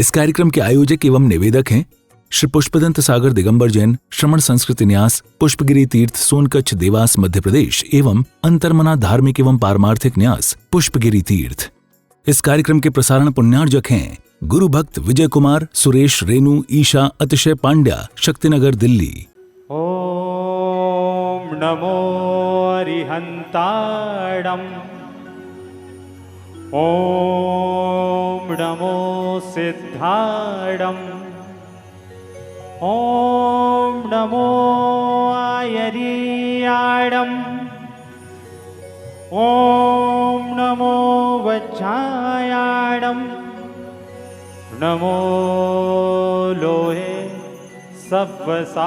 इस कार्यक्रम के आयोजक एवं निवेदक हैं श्री पुष्पदंत सागर दिगंबर जैन श्रमण संस्कृति न्यास पुष्पगिरी तीर्थ सोनकच्छ देवास मध्य प्रदेश एवं अंतर्मना धार्मिक एवं पारमार्थिक न्यास पुष्पगिरी तीर्थ। इस कार्यक्रम के प्रसारण पुण्यार्जक हैं गुरु भक्त विजय कुमार, सुरेश, रेणु, ईशा, अतिशय पांड्या, शक्तिनगर, दिल्ली। ओम नमो अरिहंताणम, ओम नमो सिद्धाणम, ओम नमो आयरियाणम, ओम नमो वज्रायाणम, नमो लोहे सव्वसाहुडम।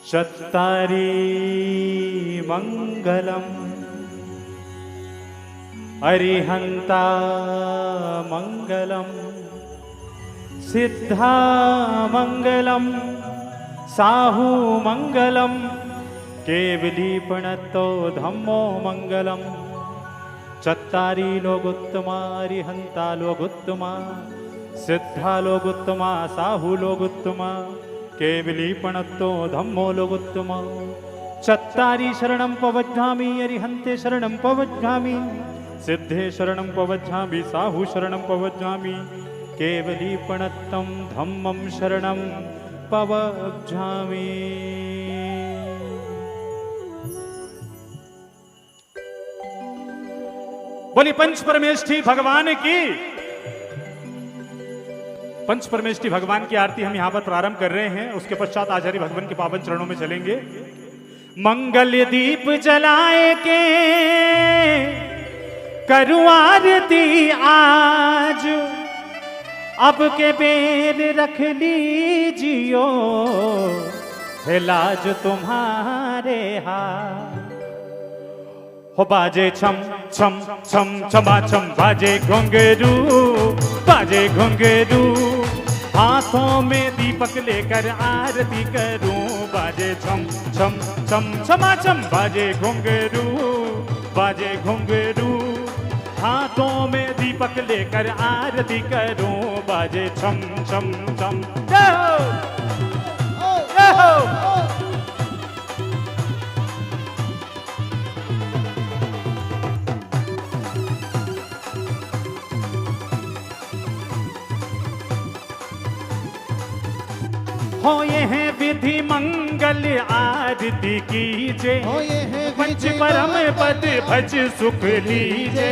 चत्तारी मंगलम अरिहंता मंगलम, सिद्धा मंगलम, साहु मंगलम, केवलीपणतो धम्मो मंगलम। चत्तारी लोगोत्तमा, अरिहंता लोगोत्तमा, सिद्धा लोगोत्तमा, साहु लोगोत्तमा, केवलीपणतो धम्मो लोगोत्तमा। चत्तारी शरणं पवज्झामि, अरिहन्ते शरणं पवज्झामि, सिद्धे शरणं पवज्झामि, साहु शरणं पवज्झामि, केवलीपणतं धम्मं शरणं पवज्झामि। बोली पंच परमेष्ठी भगवान की। पंच परमेष्ठी भगवान की आरती हम यहां पर प्रारंभ कर रहे हैं। उसके पश्चात आचार्य भगवान के पावन चरणों में चलेंगे। मंगल दीप जलाए के करूं आरती आज, अब के बेर रख लीजियो, है लाज तुम्हारे हाथ। हो बाजे छम छम छम छमा छम, बाजे घुंघरू, बाजे घुंघरू, हाथों में दीपक लेकर आरती करूं। बाजे छम छम छम छमा छम, बाजे घुंघरू, बाजे घुंघरू, हाथों में दीपक लेकर आरती करूं। बाजे छम छम छम, जय हो, जय हो। हो ये है विधि मंगल आरती कीजे, पंच परम पद भज सुख लीजे।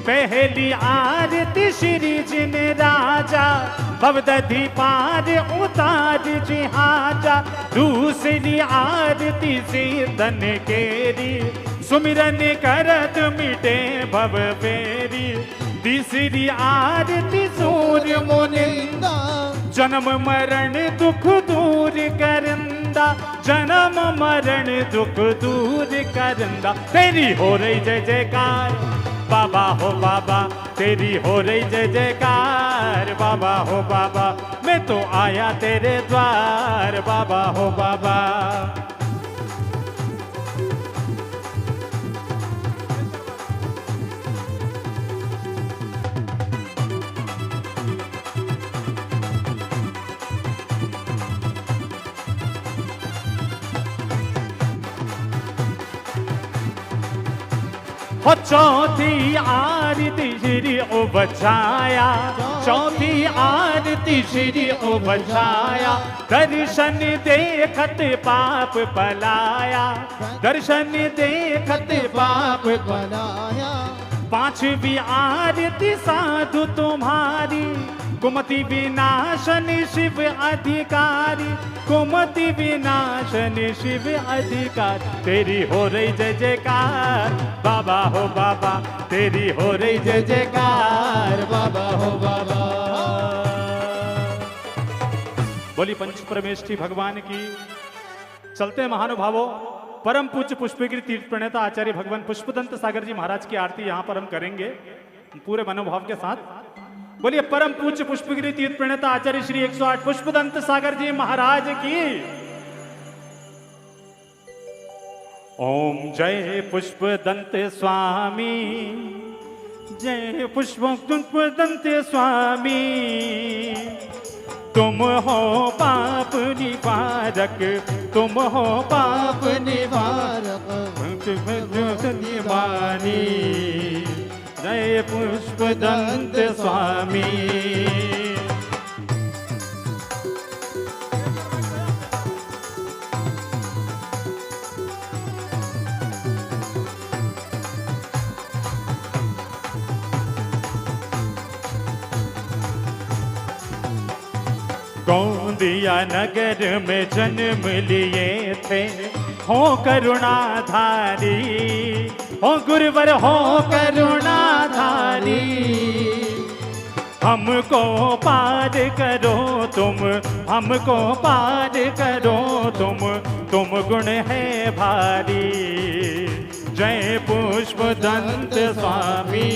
पहली आरती श्री जिन राजा, भवदधि पार उतार जिहाजा। दूसरी आरती सीतन केरी, सुमिरन करत मिटे भव फेरी। तीसरी आरती सूर्य मुनिंदा, जन्म मरण दुख दूर करंदा, जन्म मरण दुख दूर करंदा। तेरी हो रही जय जयकार बाबा हो बाबा, तेरी हो रही जय जयकार बाबा हो बाबा। मैं तो आया तेरे द्वार बाबा हो बाबा। हो चौथी आरती श्री ओ बचाया, चौथी आरती श्री ओ बचाया। दर्शन देखत पाप पलाया, दर्शन देखत पाप पलाया। पांचवी आरती साधु तुम्हारी, कुमति विनाशन शिव अधिकारी, कुमति विनाशन शिव अधिकारी। तेरी हो रही जय जयकार बाबा हो बाबा, तेरी हो रही जय जयकार बाबा हो बाबा। बोली पंच परमेष्ठी भगवान की। चलते हैं महानुभावों, परम पूज्य पुष्पगिरी तीर्थ प्रणेता आचार्य भगवान पुष्पदंत सागर जी महाराज की आरती यहां पर हम करेंगे पूरे मनोभाव के साथ। बोलिए परम पूज्य पुष्पगिरी तीर्थ प्रणेता आचार्य श्री 108 पुष्पदंत सागर जी महाराज की। ओम जय पुष्पदंत स्वामी, जय पुष्पदंत स्वामी, तुम हो पाप निवारक, तुम हो पाप निवारक, निवारी। जय पुष्पदंत स्वामी। गोंदिया नगर में जन्म लिए थे, हो करुणाधारी, हो गुरुवर हो करुणाधारी। हमको पार करो तुम, हमको पार करो तुम गुण है भारी। जय पुष्पदंत स्वामी,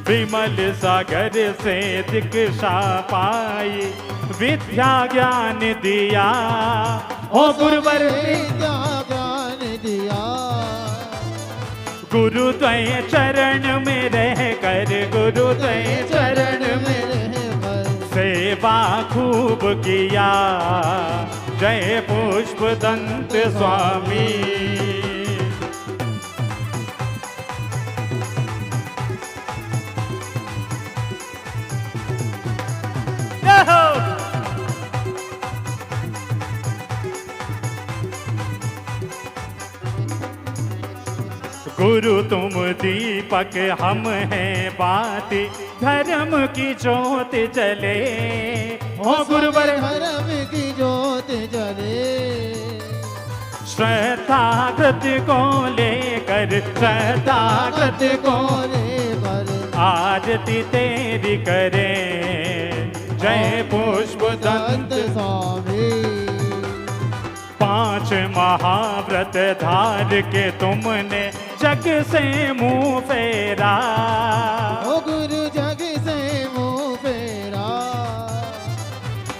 विमल सागर से दीक्षा पाई, विद्या ज्ञान दिया, ओ गुरुवर विद्या ज्ञान दिया। गुरु द्वय चरण में रह कर, गुरु द्वय चरण में रहकर सेवा खूब किया। जय पुष्पदंत स्वामी। गुरु तुम दीपक हम हैं बाती, धर्म की ज्योत जले, ओ गुरुवर धर्म की ज्योत जले। श्रद्धागत को लेकर, श्रद्धागत को लेकर आरती तेरी करें। जय पुष्पदंत स्वामी। 5 महाव्रत धार के तुमने जग से मुंह फेरा, ओ गुरु जग से मुंह फेरा।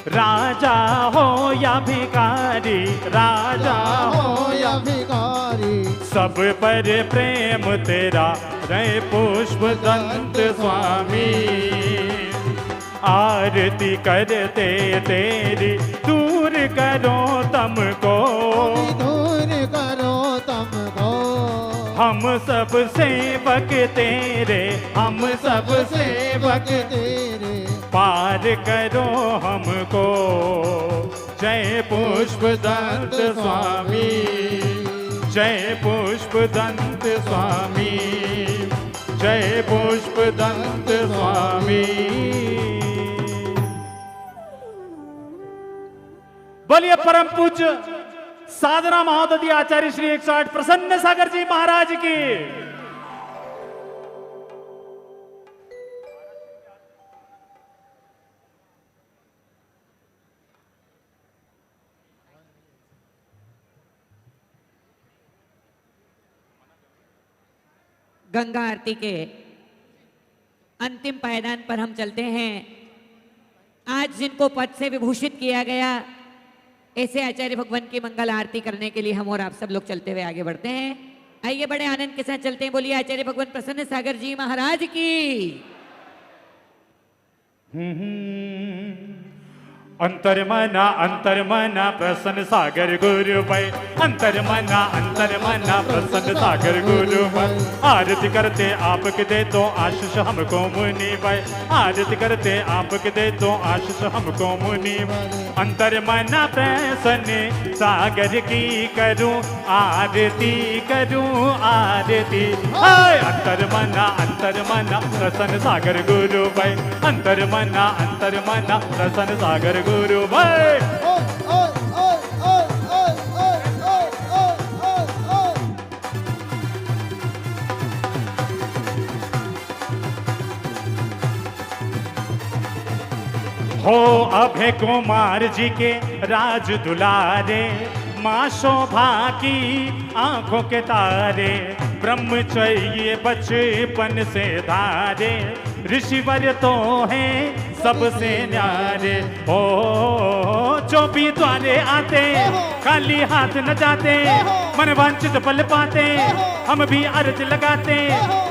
राजा हो या भिखारी, राजा हो या भिखारी, सब पर प्रेम तेरा। जय पुष्पदंत स्वामी। आरती करते तेरी, दूर करो तमको, दूर करो तुमको। हम सब सेवक तेरे, हम सब सेवक तेरे पार करो हमको। जय पुष्पदंत स्वामी, जय पुष्पदंत स्वामी, जय पुष्पदंत स्वामी। बोलिए परम पूज्य साधना महोदय आचार्य श्री 108 प्रसन्न सागर जी महाराज की। गंगा आरती के अंतिम पायदान पर हम चलते हैं। आज जिनको पद से विभूषित किया गया, ऐसे आचार्य भगवान की मंगल आरती करने के लिए हम और आप सब लोग चलते हुए आगे बढ़ते हैं। आइए बड़े आनंद के साथ चलते हैं। बोलिए आचार्य भगवान प्रसन्न सागर जी महाराज की। अंतर्मना प्रसन्न सागर गुरु भाई, अंतर्मना प्रसन्न सागर गुरु भाई। आरती करते आपके दे तो आशीष हमको मुनि भाई, आरती करते आपके दे तो आशीष हमको मुनि भाई। अंतर्मना प्रसन्न सागर की करूं आरती, करूं आरती। अंतर्मना प्रसन्न सागर गुरु भाई, अंतर्मना प्रसन्न सागर गुरु भाई। हो अभय कुमार जी के राज दुलारे, माँ शोभा की आंखों के तारे। ब्रह्मचर्य बचपन से धारे, ऋषिवर तो हैं सबसे न्यारे। ओ जो भी द्वारे आते, खाली हाथ न जाते, मन वांछित फल पाते, हम भी अर्ज लगाते,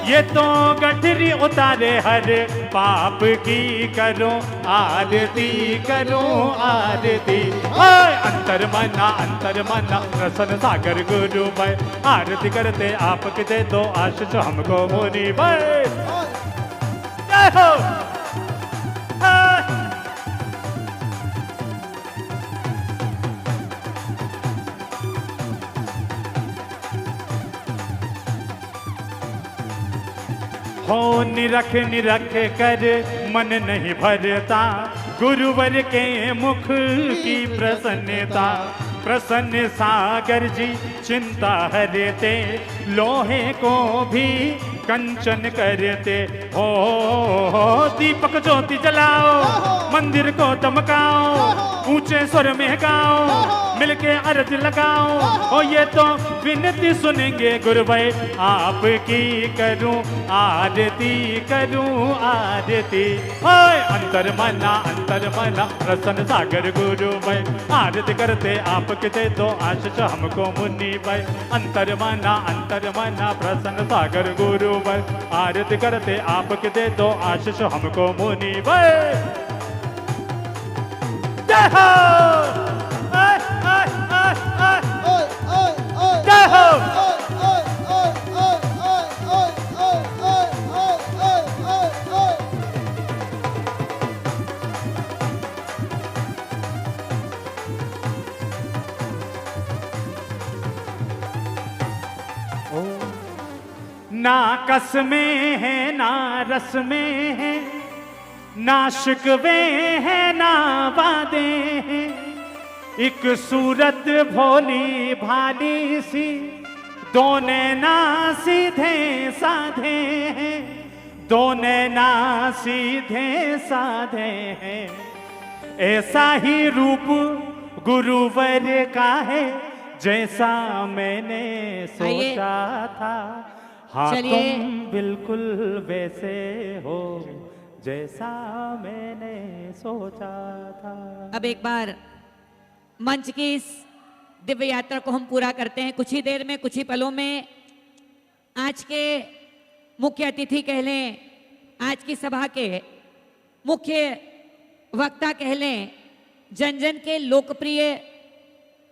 ये तो गठरी उतारे हर पाप की, करो आरती करो आरती। अंतर मना रसन सागर गुरु भाई, आरती करते आपके दे दो आशीष हमको मुनि भाई। जय हो। हो निरख निरख कर मन नहीं भरता, गुरुवर के मुख की प्रसन्नता। प्रसन्न सागर जी चिंता हरते, लोहे को भी कंचन करते। हो दीपक ज्योति जलाओ, मंदिर को दमकाओ, ऊंचे स्वर में गाओ, मिलके अर्ज लगाओ। ओ ये तो विनती सुनेंगे गुरु भाई, आपकी करूं आरती करूं आरती। अंतर मना प्रसन्न सागर गुरु भाई, आरती करते आपके दे दो आशीष हमको मुनि भाई। अंतर मना प्रसन्न सागर गुरु भाई, आरती करते आपके दे दो आशीष हमको मुनि भाई। जय हो। जय हो। ना कस में है ना रस में है, ना शिकवे है ना वादे हैं। एक सूरत भोली भाली सी, दो नैना सीधे साधे हैं, दो नैना सीधे साधे हैं। ऐसा ही रूप गुरुवर का है, जैसा मैंने सोचा था। हाँ तुम बिल्कुल वैसे हो, जैसा मैंने सोचा था। अब एक बार मंच की इस दिव्य यात्रा को हम पूरा करते हैं कुछ ही देर में, कुछ ही पलों में। आज के मुख्य अतिथि कह लें, आज की सभा के मुख्य वक्ता कह लें, जन जन के लोकप्रिय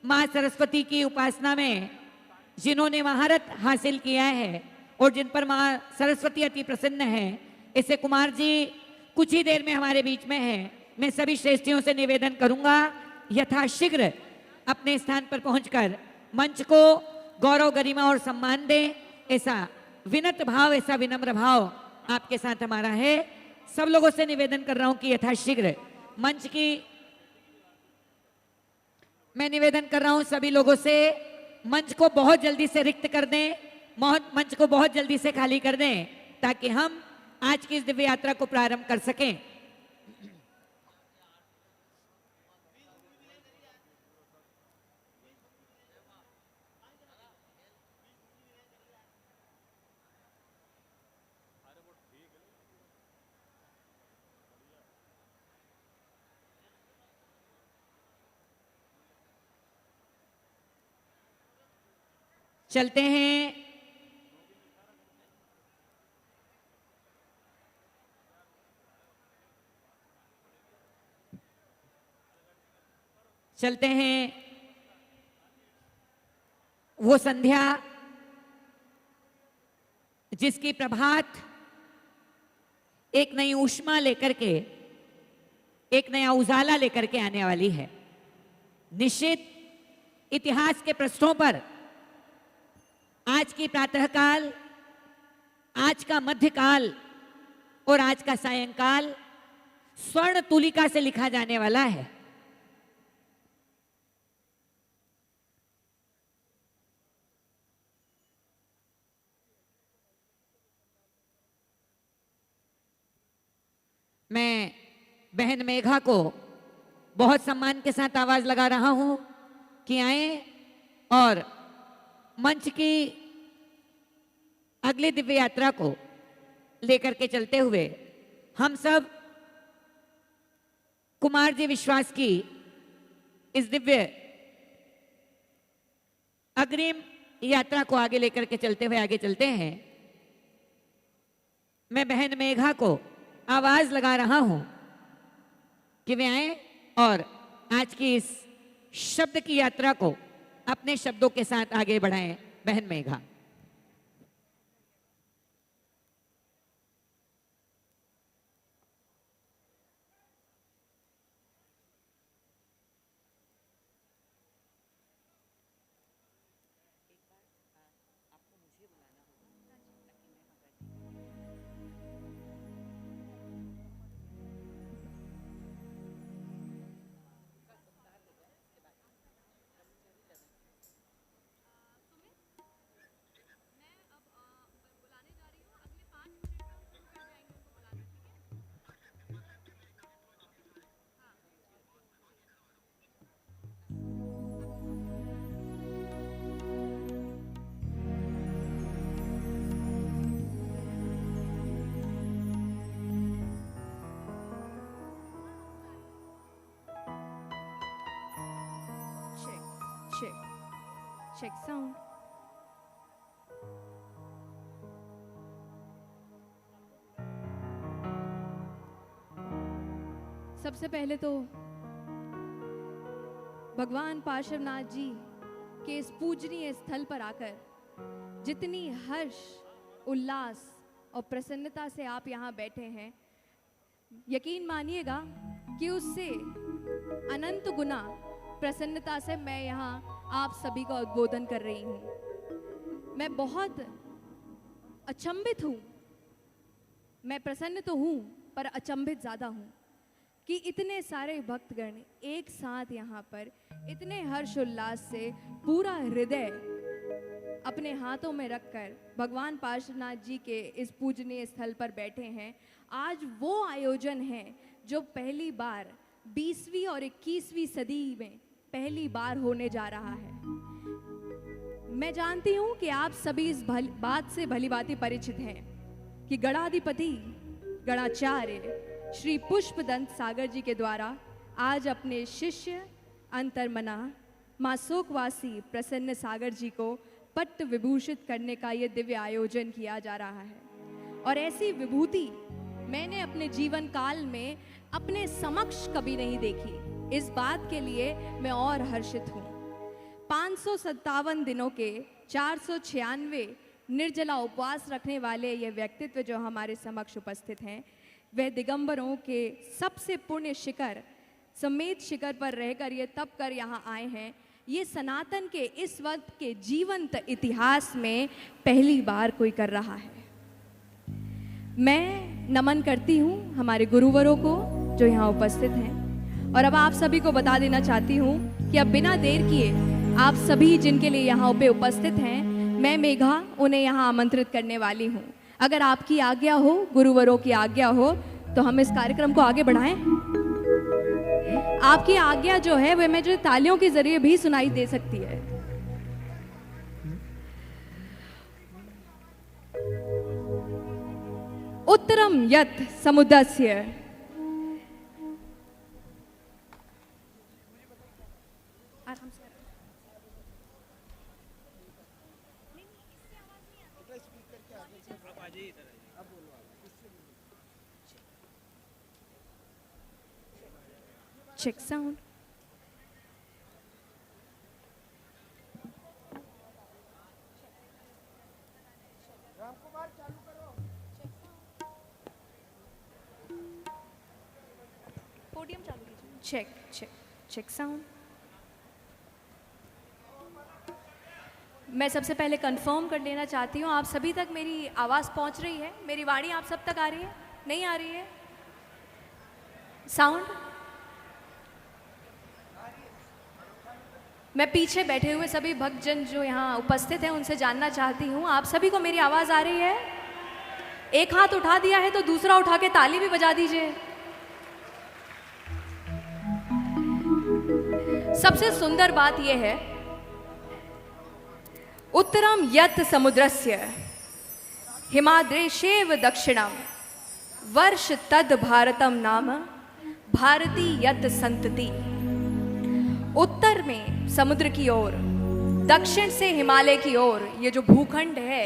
माँ सरस्वती की उपासना में जिन्होंने महारत हासिल किया है और जिन पर माँ सरस्वती अति प्रसन्न है, ऐसे कुमार जी कुछ ही देर में हमारे बीच में हैं। मैं सभी श्रेष्ठियों से निवेदन करूंगा यथाशीघ्र अपने स्थान पर पहुंचकर मंच को गौरव गरिमा और सम्मान दें। ऐसा विनम्र भाव, ऐसा विनम्र भाव आपके साथ हमारा है। सब लोगों से निवेदन कर रहा हूं कि यथाशीघ्र मंच की, मैं निवेदन कर रहा हूं सभी लोगों से, मंच को बहुत जल्दी से रिक्त कर दें, मंच को बहुत जल्दी से खाली कर दें, ताकि हम आज की इस दिव्य यात्रा को प्रारंभ कर सकें। चलते हैं। चलते हैं वो संध्या जिसकी प्रभात एक नई ऊष्मा लेकर के, एक नया उजाला लेकर के आने वाली है। निश्चित इतिहास के पृष्ठों पर आज की प्रातःकाल, आज का मध्यकाल और आज का सायंकाल स्वर्ण तुलिका से लिखा जाने वाला है। मैं बहन मेघा को बहुत सम्मान के साथ आवाज लगा रहा हूं कि आए और मंच की अगली दिव्य यात्रा को लेकर के चलते हुए हम सब कुमार जी विश्वास की इस दिव्य अग्रिम यात्रा को आगे लेकर के चलते हुए आगे चलते हैं, मैं बहन मेघा को आवाज लगा रहा हूं कि वे आए और आज की इस शब्द की यात्रा को अपने शब्दों के साथ आगे बढ़ाएं। बहन मेघा। Check sound. सबसे पहले तो भगवान पार्श्वनाथ जी के इस पूजनीय स्थल पर आकर जितनी हर्ष, उल्लास और प्रसन्नता से आप यहाँ बैठे हैं, यकीन मानिएगा कि उससे अनंत गुना प्रसन्नता से मैं यहाँ आप सभी का उद्बोधन कर रही हूँ। मैं बहुत अचंभित हूँ। मैं प्रसन्न तो हूँ पर अचंभित ज़्यादा हूँ कि इतने सारे भक्तगण एक साथ यहाँ पर इतने हर्षोल्लास से पूरा हृदय अपने हाथों में रखकर भगवान पार्श्वनाथ जी के इस पूजनीय स्थल पर बैठे हैं। आज वो आयोजन है जो पहली बार 20वीं और 21वीं सदी में पहली बार होने जा रहा है। मैं जानती हूं कि आप सभी इस बात से भलीभांति परिचित हैं कि गणाधिपति गणाचार्य श्री पुष्पदंत सागर जी के द्वारा आज अपने शिष्य अंतर्मना मां शोकवासी प्रसन्न सागर जी को पट्ट विभूषित करने का यह दिव्य आयोजन किया जा रहा है। और ऐसी विभूति मैंने अपने जीवन काल में अपने समक्ष कभी नहीं देखी। इस बात के लिए मैं और हर्षित हूँ। 557 दिनों के 496 निर्जला उपवास रखने वाले ये व्यक्तित्व जो हमारे समक्ष उपस्थित हैं, वह दिगंबरों के सबसे पुण्य शिखर समेत शिखर पर रहकर ये तप कर यहाँ आए हैं। ये सनातन के इस वक्त के जीवंत इतिहास में पहली बार कोई कर रहा है। मैं नमन करती हूँ हमारे गुरुवरों को जो यहाँ उपस्थित हैं, और अब आप सभी को बता देना चाहती हूँ कि अब बिना देर किए आप सभी जिनके लिए यहाँ पे उपस्थित हैं, मैं मेघा उन्हें यहाँ आमंत्रित करने वाली हूँ। अगर आपकी आज्ञा हो, गुरुवरों की आज्ञा हो, तो हम इस कार्यक्रम को आगे बढ़ाएं। आपकी आज्ञा जो है वह मुझे तालियों के जरिए भी सुनाई दे सकती है। उत्तरम यत् समुद्रस्य check sound. पोडियम चालू कीजिए। Check sound. मैं सबसे पहले कंफर्म कर लेना चाहती हूँ, आप सभी तक मेरी आवाज़ पहुँच रही है? मेरी वाणी आप सब तक आ रही है? नहीं आ रही है? साउंड? मैं पीछे बैठे हुए सभी भक्तजन जो यहाँ उपस्थित हैं उनसे जानना चाहती हूँ, आप सभी को मेरी आवाज़ आ रही है? एक हाथ उठा दिया है तो दूसरा उठा के ताली भी बजा दीजिए। सबसे सुंदर बात यह है, उत्तरम यत् समुद्रस्य हिमाद्रेशेव दक्षिणम वर्ष तद भारतम नाम भारती यत् संतति। उत्तर में समुद्र की ओर, दक्षिण से हिमालय की ओर ये जो भूखंड है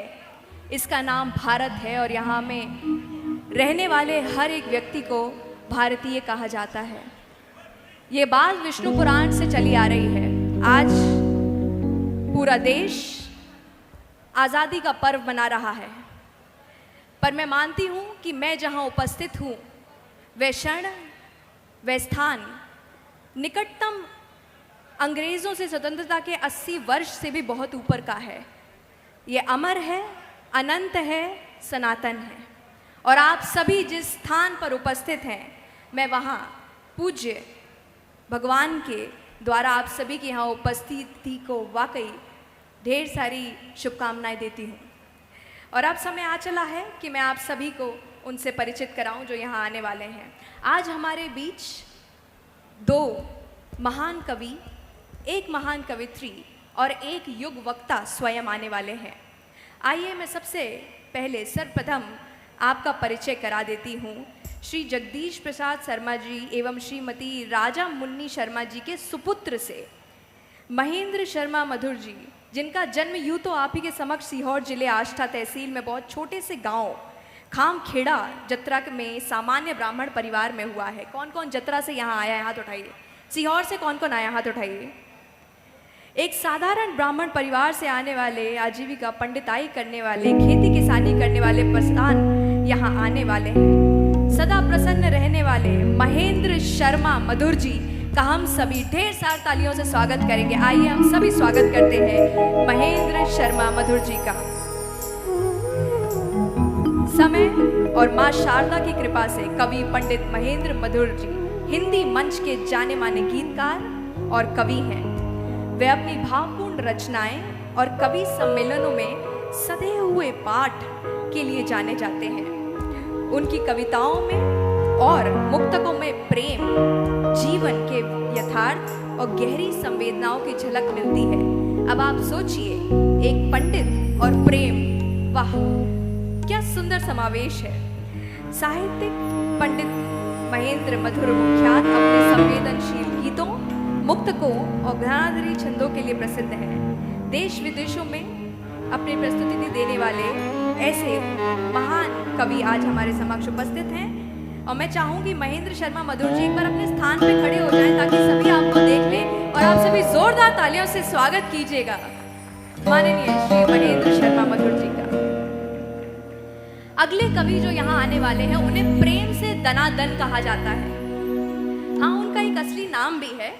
इसका नाम भारत है और यहाँ में रहने वाले हर एक व्यक्ति को भारतीय कहा जाता है। ये बात विष्णु पुराण से चली आ रही है। आज पूरा देश आज़ादी का पर्व मना रहा है, पर मैं मानती हूँ कि मैं जहाँ उपस्थित हूँ वह क्षण, वह स्थान निकटतम अंग्रेज़ों से स्वतंत्रता के 80 वर्ष से भी बहुत ऊपर का है। ये अमर है, अनंत है, सनातन है। और आप सभी जिस स्थान पर उपस्थित हैं, मैं वहाँ पूज्य भगवान के द्वारा आप सभी की यहाँ उपस्थिति को वाकई ढेर सारी शुभकामनाएं देती हूँ। और अब समय आ चला है कि मैं आप सभी को उनसे परिचित कराऊं जो यहाँ आने वाले हैं। आज हमारे बीच दो महान कवि, एक महान कवित्री और एक युग वक्ता स्वयं आने वाले हैं। आइए मैं सबसे पहले सर्वप्रथम आपका परिचय करा देती हूँ। श्री जगदीश प्रसाद शर्मा जी एवं श्रीमती राजा मुन्नी शर्मा जी के सुपुत्र से महेंद्र शर्मा मधुर जी, जिनका जन्म यूँ तो आप ही के समक्ष सीहोर जिले आष्टा तहसील में बहुत छोटे से गांव खामखेड़ा जत्रा में सामान्य ब्राह्मण परिवार में हुआ है। कौन कौन जत्रा से यहाँ आया है हाथ उठाइए। सीहोर से कौन कौन आया हाथ उठाइए। एक साधारण ब्राह्मण परिवार से आने वाले, आजीविका पंडिताई करने वाले, खेती किसानी करने वाले प्रस्थान यहाँ आने वाले हैं। सदा प्रसन्न रहने वाले महेंद्र शर्मा मधुर जी का हम सभी ढेर सारी तालियों से स्वागत करेंगे। आइए हम सभी स्वागत करते हैं महेंद्र शर्मा मधुर जी का। समय और माँ शारदा की कृपा से कवि पंडित महेंद्र मधुर जी हिंदी मंच के जाने माने गीतकार और कवि हैं। वे अपनी भावपूर्ण रचनाएं और कवि सम्मेलनों में सधे हुए पाठ के लिए जाने जाते हैं। उनकी कविताओं में और मुक्तकों में प्रेम, जीवन के यथार्थ और गहरी संवेदनाओं की झलक मिलती है। अब आप सोचिए, एक पंडित और प्रेम, वाह क्या सुंदर समावेश है। साहित्यिक पंडित महेंद्र मधुर मुख्यात अपने संवेदनशील गीतों, मुक्तकों और घराधरी छंदों के लिए प्रसिद्ध हैं। देश विदेशों में अपनी प्रस्तुति देने वाले ऐसे महान कवि आज हमारे समक्ष उपस्थित हैं और मैं चाहूंगी महेंद्र शर्मा मधुर जी एक बार अपने स्थान पे खड़े हो जाएं ताकि सभी आपको देख लें और आप सभी जोरदार तालियों से स्वागत कीजिएगा माननीय श्री महेंद्र शर्मा मधुर जी का। अगले कवि जो यहाँ आने वाले हैं उन्हें प्रेम से दनादन कहा जाता है। हाँ, उनका एक असली नाम भी है,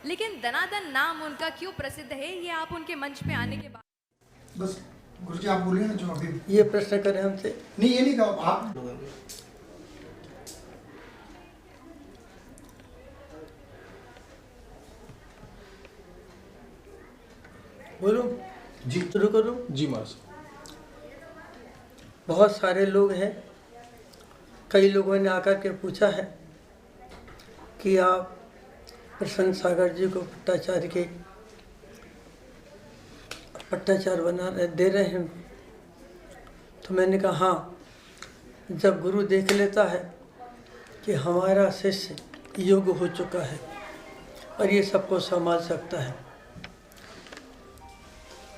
लेकिन दनादन नाम उनका क्यों प्रसिद्ध है ये आप उनके मंच पे आने के बाद। बस गुरुजी आप बोलिए ना जो अभी ये प्रश्न करें हमसे। नहीं, ये नहीं कहो आप। बोलो जी, शुरू करूं? जी महाराज। बहुत सारे लोग हैं, कई लोगों ने आकर के पूछा है कि आप प्रसन्न सागर जी को पट्टाचार्य के पट्टाचार्य दे रहे हैं। तो मैंने कहा हाँ, जब गुरु देख लेता है कि हमारा शिष्य योग्य हो चुका है और ये सबको संभाल सकता है,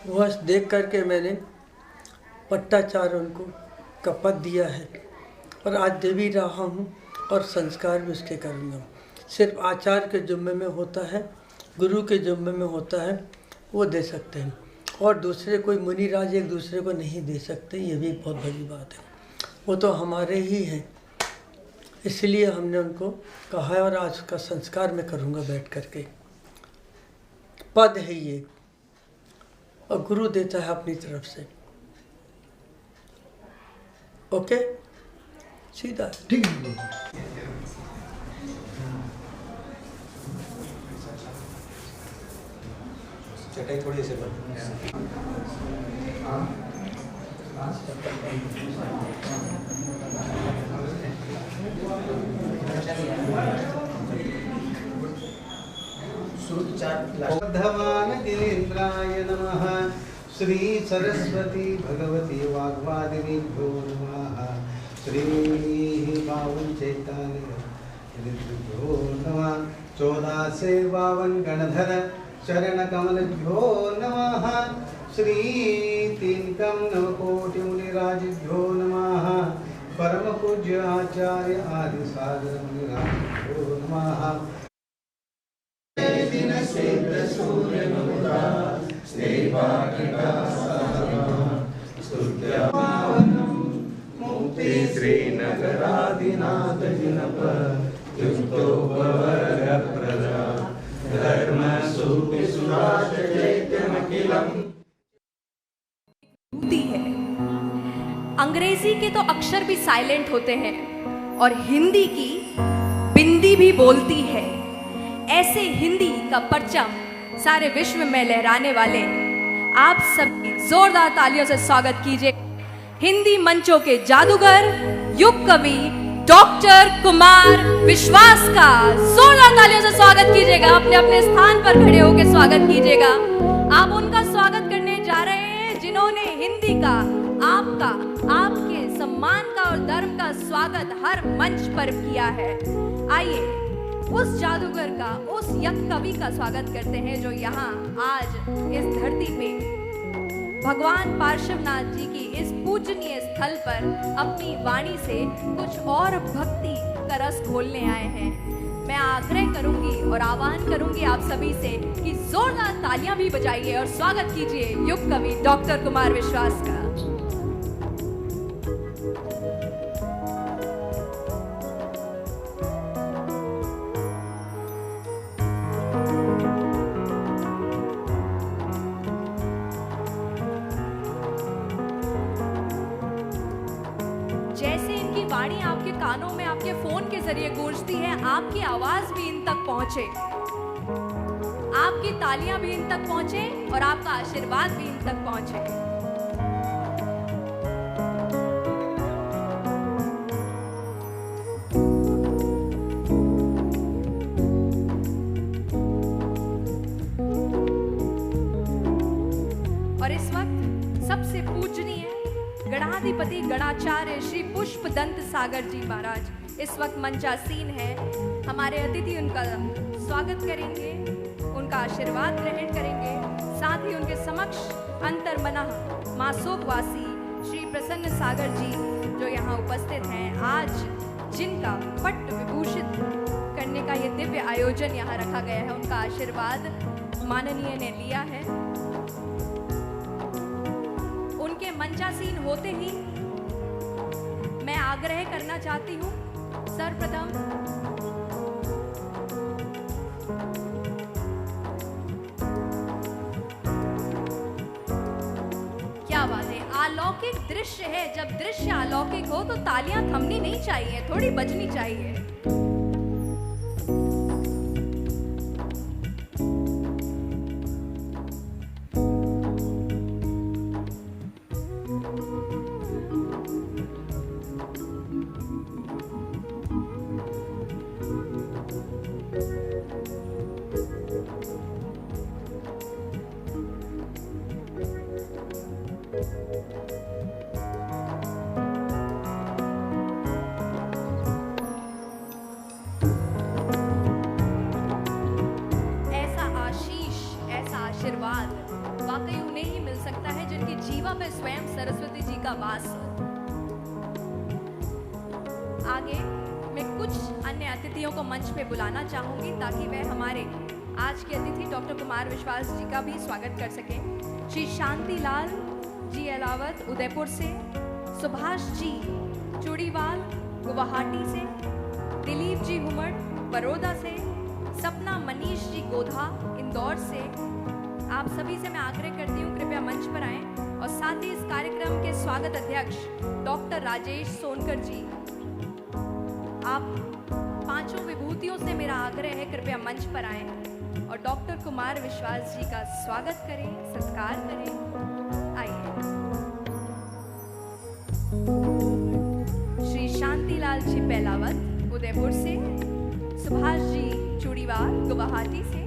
वह देख करके मैंने पट्टाचार्य उनको का पद दिया है और आज दे भी रहा हूँ और संस्कार भी उसके करूँगा। सिर्फ आचार्य के जुम्मे में होता है, गुरु के जुम्मे में होता है, वो दे सकते हैं और दूसरे कोई मुनिराज एक दूसरे को नहीं दे सकते। ये भी बहुत बड़ी बात है, वो तो हमारे ही हैं, इसलिए हमने उनको कहा है और आज का संस्कार मैं करूँगा बैठ करके। पद है ये और गुरु देता है अपनी तरफ से। ओके, सीधा ठीक है। चटाई थोड़ी से धवान केन्द्राय नमः। श्री सरस्वती भगवती वाग्वादिनीभ्यो नमः। श्री बाहुल चैतन्य नमः। 14 से 52 गणधर चरण कमलभ्यो नमः। श्री तीनकम नवकोटि मुनिराजिभ्यो नमः। परम पूज्य आचार्य आदि सागर मुनिराजिभ्यो नमः। दिन सिद्ध सूर्य नमः स्नेहाकिटा मुक्ति श्री नगरादिनाथ जिनप युक्तो भवर प्रदा धर्म सुख सुराज चैतन्यकिलम। होती है। अंग्रेजी के तो अक्षर भी साइलेंट होते हैं और हिंदी की बिंदी भी बोलती है। ऐसे हिंदी का परचम सारे विश्व में लहराने वाले आप सभी जोरदार तालियों से स्वागत कीजिए हिंदी मंचों के जादूगर युग कवि डॉक्टर कुमार विश्वास का। जोरदार तालियों से स्वागत कीजिएगा। अपने अपने स्थान पर खड़े होकर स्वागत कीजिएगा। आप उनका स्वागत करने जा रहे हैं जिन्होंने हिंदी का, आपका, आपके सम्मान का और धर्म का स्वागत हर मंच पर किया है। आइए उस जादूगर का, उस यज्ञ कवि का स्वागत करते हैं जो यहाँ आज इस धरती पे भगवान पार्श्वनाथ जी की इस पूजनीय स्थल पर अपनी वाणी से कुछ और भक्ति का रस घोलने आए हैं। मैं आग्रह करूंगी और आह्वान करूंगी आप सभी से कि जोरदार तालियां भी बजाइए और स्वागत कीजिए युग कवि डॉक्टर कुमार विश्वास का। जैसे इनकी वाणी आपके कानों में आपके फोन के जरिए गूंजती है, आपकी आवाज भी इन तक पहुंचे, आपकी तालियां भी इन तक पहुंचे और आपका आशीर्वाद भी इन तक पहुंचे। और इस वक्त सबसे पूजनीय गणाधिपति गणाचार्य श्री पुष्पदंत सागर जी महाराज इस वक्त मंचासीन है। हमारे अतिथि उनका स्वागत करेंगे, उनका आशीर्वाद ग्रहण करेंगे। साथ ही उनके समक्ष अंतर्मनः मासोकवासी श्री प्रसन्न सागर जी जो यहाँ उपस्थित हैं, आज जिनका पट्ट विभूषित करने का ये दिव्य आयोजन यहाँ रखा गया है, उनका आशीर्वाद माननीय ने लिया है। उनके मंचासीन होते ही मैं आग्रह करना चाहती हूँ सर्वप्रथम क्या बात है, अलौकिक दृश्य है। जब दृश्य अलौकिक हो तो तालियां थमनी नहीं चाहिए, थोड़ी बजनी चाहिए। आशीर्वाद वाकई उन्हें ही मिल सकता है जिनकी जीवा में स्वयं सरस्वती जी का वास हो। आगे मैं कुछ अन्य अतिथियों को मंच पे बुलाना चाहूंगी ताकि वह हमारे आज के अतिथि डॉक्टर कुमार विश्वास जी का भी स्वागत कर सकें। श्री शांतिलाल जी अलावत उदयपुर से, सुभाष जी चूड़ीवाल गुवाहाटी से, दिलीप जी हुमड़ बड़ौदा से, सपना मनीष जी गोधा इंदौर से। आप सभी से मैं आग्रह करती हूँ कृपया मंच पर आएं और साथ ही इस कार्यक्रम के स्वागत अध्यक्ष डॉक्टर राजेश सोनकर जी, आप पांचों विभूतियों से मेरा आग्रह है कृपया मंच पर आएं और डॉक्टर कुमार विश्वास जी का स्वागत करें, सत्कार करें। आइए। श्री शांतिलाल जी पहलावत उदयपुर से, सुभाष जी चूड़ीवाल गुवाहाटी से,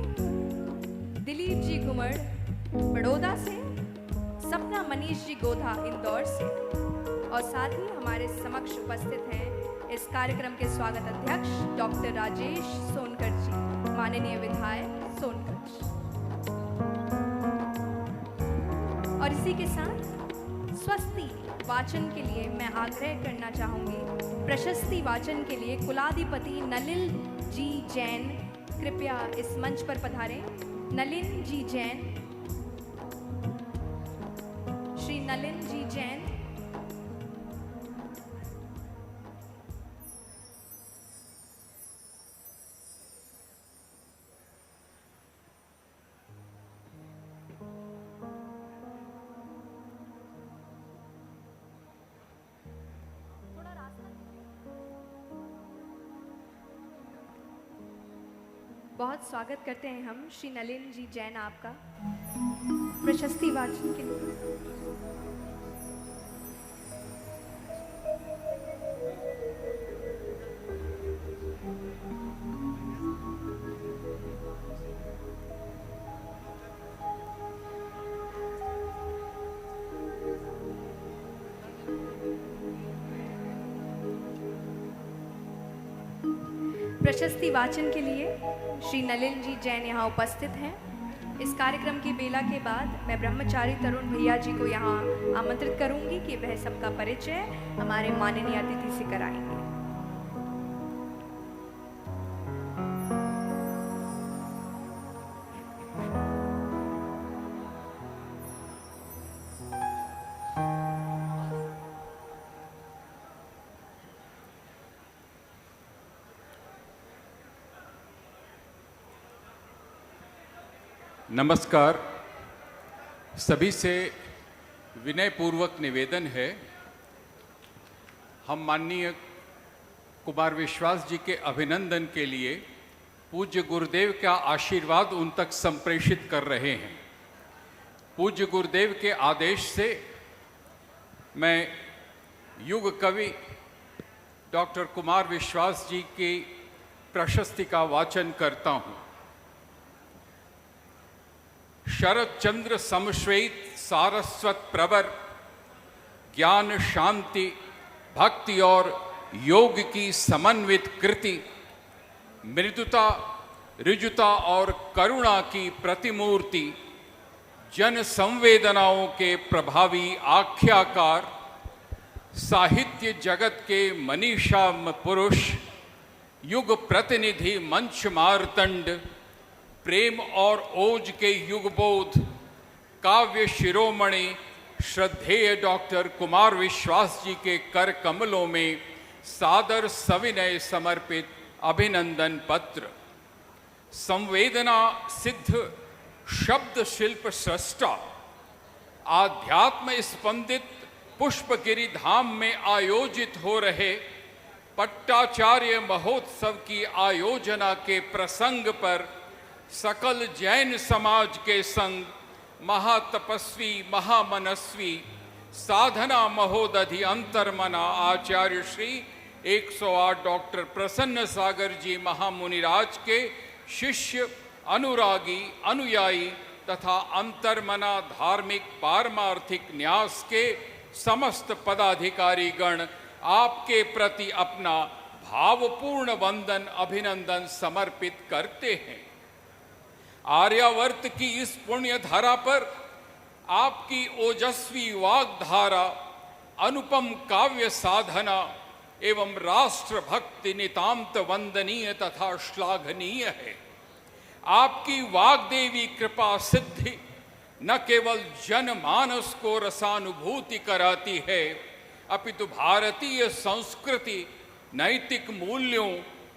दिलीप जी कुमड़ बड़ौदा से, सपना मनीष जी गोधा इंदौर से और साथ ही हमारे समक्ष उपस्थित हैं इस कार्यक्रम के स्वागत अध्यक्ष डॉक्टर राजेश सोनकर जी। माननीय विधायक सोनकच्छ। और इसी के साथ स्वस्ति वाचन के लिए मैं आग्रह करना चाहूंगी। प्रशस्ति वाचन के लिए कुलाधिपति नलिन जी जैन कृपया इस मंच पर पधारें। नलिन जी जैन, श्री नलिन जी जैन। बहुत स्वागत करते हैं हम श्री नलिन जी जैन आपका प्रशस्ति वाचन के लिए। प्रशस्ति वाचन के लिए श्री नलिन जी जैन यहाँ उपस्थित हैं। इस कार्यक्रम की बेला के बाद मैं ब्रह्मचारी तरुण भैया जी को यहाँ आमंत्रित करूंगी कि वह सबका परिचय हमारे माननीय अतिथि से कराएंगे। नमस्कार। सभी से विनयपूर्वक निवेदन है, हम माननीय कुमार विश्वास जी के अभिनंदन के लिए पूज्य गुरुदेव का आशीर्वाद उन तक संप्रेषित कर रहे हैं। पूज्य गुरुदेव के आदेश से मैं युग कवि डॉक्टर कुमार विश्वास जी की प्रशस्ति का वाचन करता हूँ। शरद चंद्र समश्वेत सारस्वत प्रवर, ज्ञान शांति भक्ति और योग की समन्वित कृति, मृदुता ऋजुता और करुणा की प्रतिमूर्ति, जन संवेदनाओं के प्रभावी आख्याकार, साहित्य जगत के मनीषा पुरुष, युग प्रतिनिधि मंच मार्तंड, प्रेम और ओज के युगबोध, काव्य शिरोमणि श्रद्धेय डॉक्टर कुमार विश्वास जी के कर कमलों में सादर सविनय समर्पित अभिनंदन पत्र। संवेदना सिद्ध शब्द शिल्प सृष्टा, आध्यात्म स्पंदित पुष्पगिरि धाम में आयोजित हो रहे पट्टाचार्य महोत्सव की आयोजना के प्रसंग पर सकल जैन समाज के संग महातपस्वी महामनस्वी साधना महोदधि अंतर्मना आचार्य श्री 108 डॉक्टर प्रसन्न सागर जी महामुनिराज के शिष्य, अनुरागी, अनुयायी तथा अंतर्मना धार्मिक पारमार्थिक न्यास के समस्त पदाधिकारी गण आपके प्रति अपना भावपूर्ण वंदन अभिनंदन समर्पित करते हैं। आर्यावर्त की इस पुण्य धारा पर आपकी ओजस्वी वाग्धारा, अनुपम काव्य साधना एवं राष्ट्र भक्ति नितांत वंदनीय तथा श्लाघनीय है। आपकी वाग्देवी कृपा सिद्धि न केवल जनमानस को रसानुभूति कराती है, अपितु भारतीय संस्कृति, नैतिक मूल्यों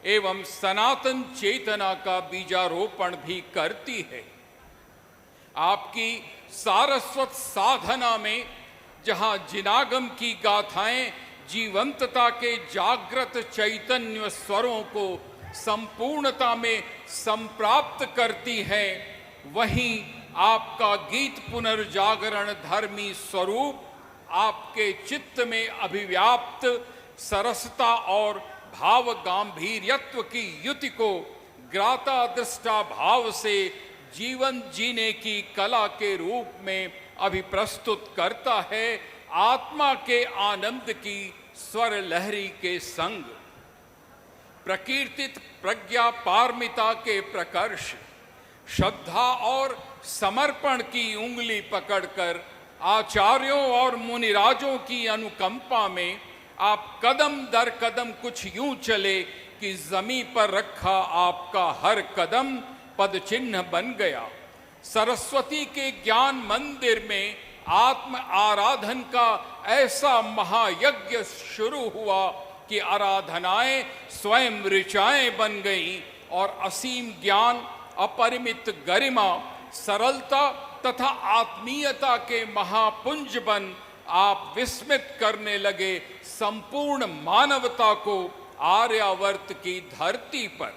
एवं सनातन चेतना का बीजारोपण भी करती है। आपकी सारस्वत साधना में जहाँ जिनागम की गाथाएं जीवंतता के जागृत चैतन्य स्वरों को संपूर्णता में संप्राप्त करती हैं, वहीं आपका गीत पुनर्जागरण धर्मी स्वरूप आपके चित्त में अभिव्याप्त सरसता और भाव गांभीर्यत्व की युति को ग्राता दृष्टा भाव से जीवन जीने की कला के रूप में अभिप्रस्तुत करता है, आत्मा के आनंद की स्वर लहरी के संग। प्रकीर्तित प्रज्ञा पारमिता के प्रकर्ष, श्रद्धा और समर्पण की उंगली पकड़कर आचार्यों और मुनिराजों की अनुकंपा में आप कदम दर कदम कुछ यूं चले कि जमीन पर रखा आपका हर कदम पद चिन्ह बन गया। सरस्वती के ज्ञान मंदिर में आत्म आराधन का ऐसा महायज्ञ शुरू हुआ कि आराधनाएं स्वयं ऋचाएं बन गईं और असीम ज्ञान, अपरिमित गरिमा, सरलता तथा आत्मीयता के महापुंज बन आप विस्मित करने लगे संपूर्ण मानवता को आर्यावर्त की धरती पर।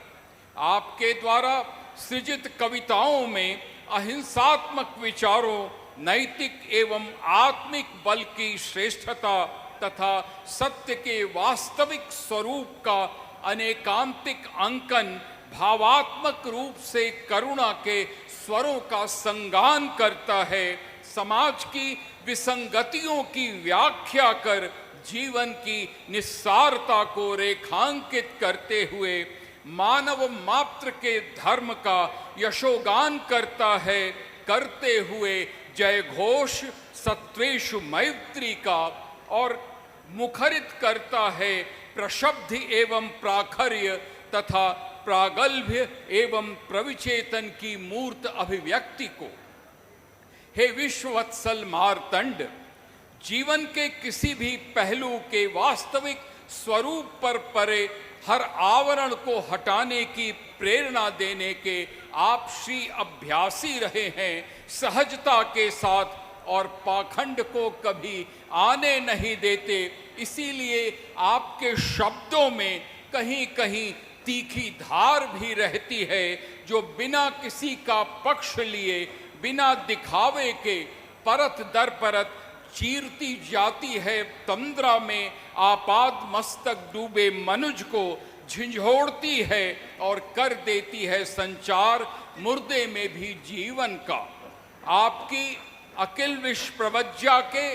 आपके द्वारा सृजित कविताओं में अहिंसात्मक विचारों, नैतिक एवं आत्मिक बल की श्रेष्ठता तथा सत्य के वास्तविक स्वरूप का अनेकांतिक अंकन भावात्मक रूप से करुणा के स्वरों का संगान करता है। समाज की विसंगतियों की व्याख्या कर जीवन की निस्सारता को रेखांकित करते हुए मानव मात्र के धर्म का यशोगान करता है, करते हुए जय घोष सत्वेषु मैत्री का, और मुखरित करता है प्रशब्द एवं प्राखर्य तथा प्रागल्भ्य एवं प्रविचेतन की मूर्त अभिव्यक्ति को। हे विश्ववत्सल मार्तंड, जीवन के किसी भी पहलू के वास्तविक स्वरूप पर परे हर आवरण को हटाने की प्रेरणा देने के आप श्री अभ्यासी रहे हैं सहजता के साथ, और पाखंड को कभी आने नहीं देते। इसीलिए आपके शब्दों में कहीं कहीं तीखी धार भी रहती है, जो बिना किसी का पक्ष लिए, बिना दिखावे के परत दर परत चीरती जाती है तंद्रा में आपाद मस्तक डूबे मनुज को, झंझोड़ती है और कर देती है संचार मुर्दे में भी जीवन का। आपकी अकिल विश्व प्रवज्जा के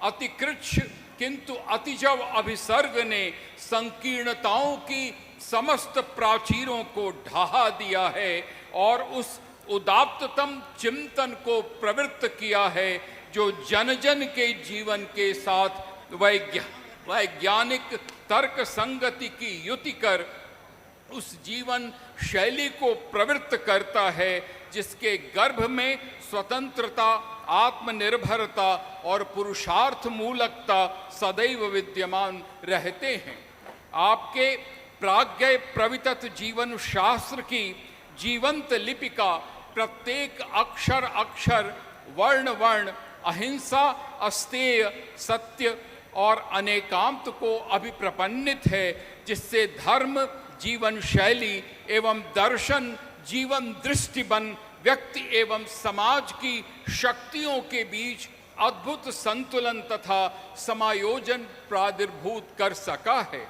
अतिकृच्छ किंतु अतिजव अभिसर्ग ने संकीर्णताओं की समस्त प्राचीरों को ढहा दिया है और उस उदात्ततम चिंतन को प्रवृत्त किया है जो जन जन के जीवन के साथ वैज्ञानिक तर्क संगति की युति कर उस जीवन शैली को प्रवृत्त करता है जिसके गर्भ में स्वतंत्रता, आत्मनिर्भरता और पुरुषार्थ मूलकता सदैव विद्यमान रहते हैं। आपके प्राज्ञ प्रवितत जीवन शास्त्र की जीवंत लिपिका प्रत्येक अक्षर अक्षर, वर्ण वर्ण, अहिंसा, अस्तेय, सत्य और अनेकांत को अभिप्रपन्नित है, जिससे धर्म, जीवन शैली एवं दर्शन जीवन दृष्टि बन व्यक्ति एवं समाज की शक्तियों के बीच अद्भुत संतुलन तथा समायोजन प्रादुर्भूत कर सका है।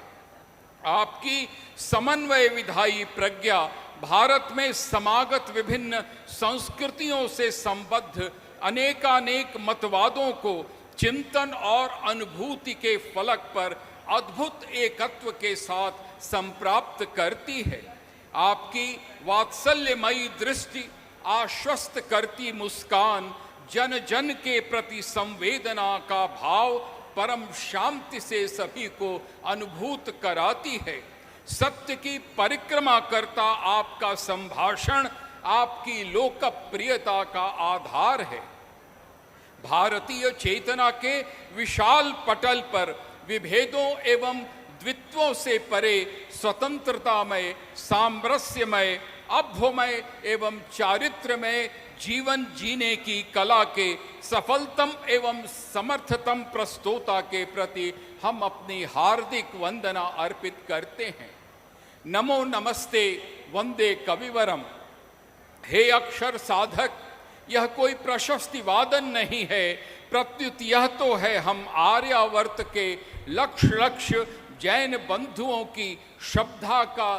आपकी समन्वय विधायी प्रज्ञा भारत में समागत विभिन्न संस्कृतियों से संबद्ध अनेकानेक मतवादों को चिंतन और अनुभूति के फलक पर अद्भुत एकत्व के साथ संप्राप्त करती है। आपकी वात्सल्यमयी दृष्टि, आश्वस्त करती मुस्कान, जन जन के प्रति संवेदना का भाव परम शांति से सभी को अनुभूत कराती है। सत्य की परिक्रमा करता आपका संभाषण आपकी लोकप्रियता का आधार है। भारतीय चेतना के विशाल पटल पर विभेदों एवं द्वित्वों से परे स्वतंत्रतामय, सामरस्यमय, अभ्युमय एवं चारित्रमय जीवन जीने की कला के सफलतम एवं समर्थतम प्रस्तोता के प्रति हम अपनी हार्दिक वंदना अर्पित करते हैं। नमो नमस्ते वंदे कविवरम। हे अक्षर साधक, यह कोई प्रशस्ति वादन नहीं है, प्रत्युत यह तो है हम आर्यावर्त के लक्ष लक्ष जैन बंधुओं की श्रद्धा का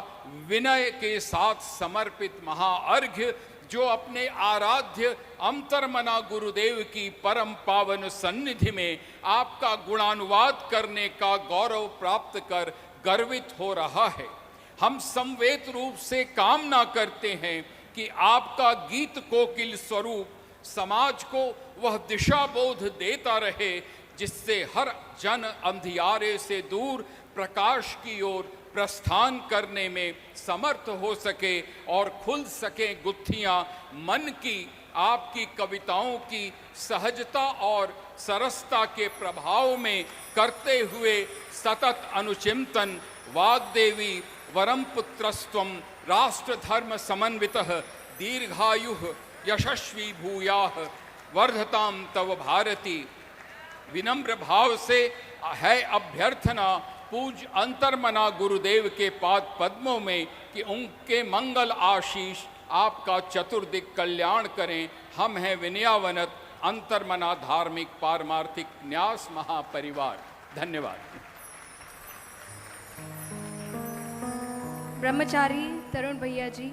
विनय के साथ समर्पित महाअर्घ्य, जो अपने आराध्य अंतर्मना गुरुदेव की परम पावन सन्निधि में आपका गुणानुवाद करने का गौरव प्राप्त कर गर्वित हो रहा है। हम समवेत रूप से कामना करते हैं कि आपका गीत कोकिल स्वरूप समाज को वह दिशा बोध देता रहे जिससे हर जन अंधियारे से दूर प्रकाश की ओर प्रस्थान करने में समर्थ हो सके और खुल सके गुत्थियां मन की। आपकी कविताओं की सहजता और सरसता के प्रभाव में करते हुए सतत अनुचिंतन वाग्देवी वरम पुत्रस्त्वं राष्ट्र धर्म समन्वितः दीर्घायुः यशस्वी भूयाः वर्धताम तव भारती। विनम्र भाव से है अभ्यर्थना पूज्य अंतर्मना गुरुदेव के पाद पद्मों में कि उनके मंगल आशीष आपका चतुर्दिक कल्याण करें। हम हैं विनयावनत अंतर्मना धार्मिक पारमार्थिक न्यास महापरिवार। धन्यवाद। ब्रह्मचारी तरुण भैया जी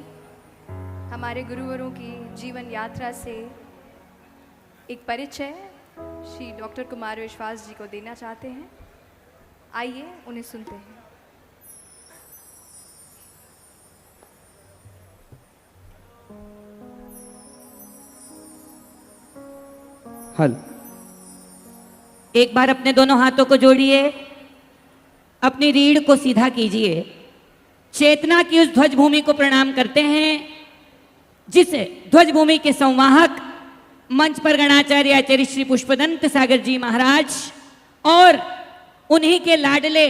हमारे गुरुवरों की जीवन यात्रा से एक परिचय श्री डॉक्टर कुमार विश्वास जी को देना चाहते हैं। आइए उन्हें सुनते हैं। हल एक बार अपने दोनों हाथों को जोड़िए, अपनी रीढ़ को सीधा कीजिए, चेतना की उस ध्वज भूमि को प्रणाम करते हैं जिसे ध्वज भूमि के संवाहक मंच पर गणाचार्य आचार्य श्री पुष्पदंत सागर जी महाराज और उन्हीं के लाडले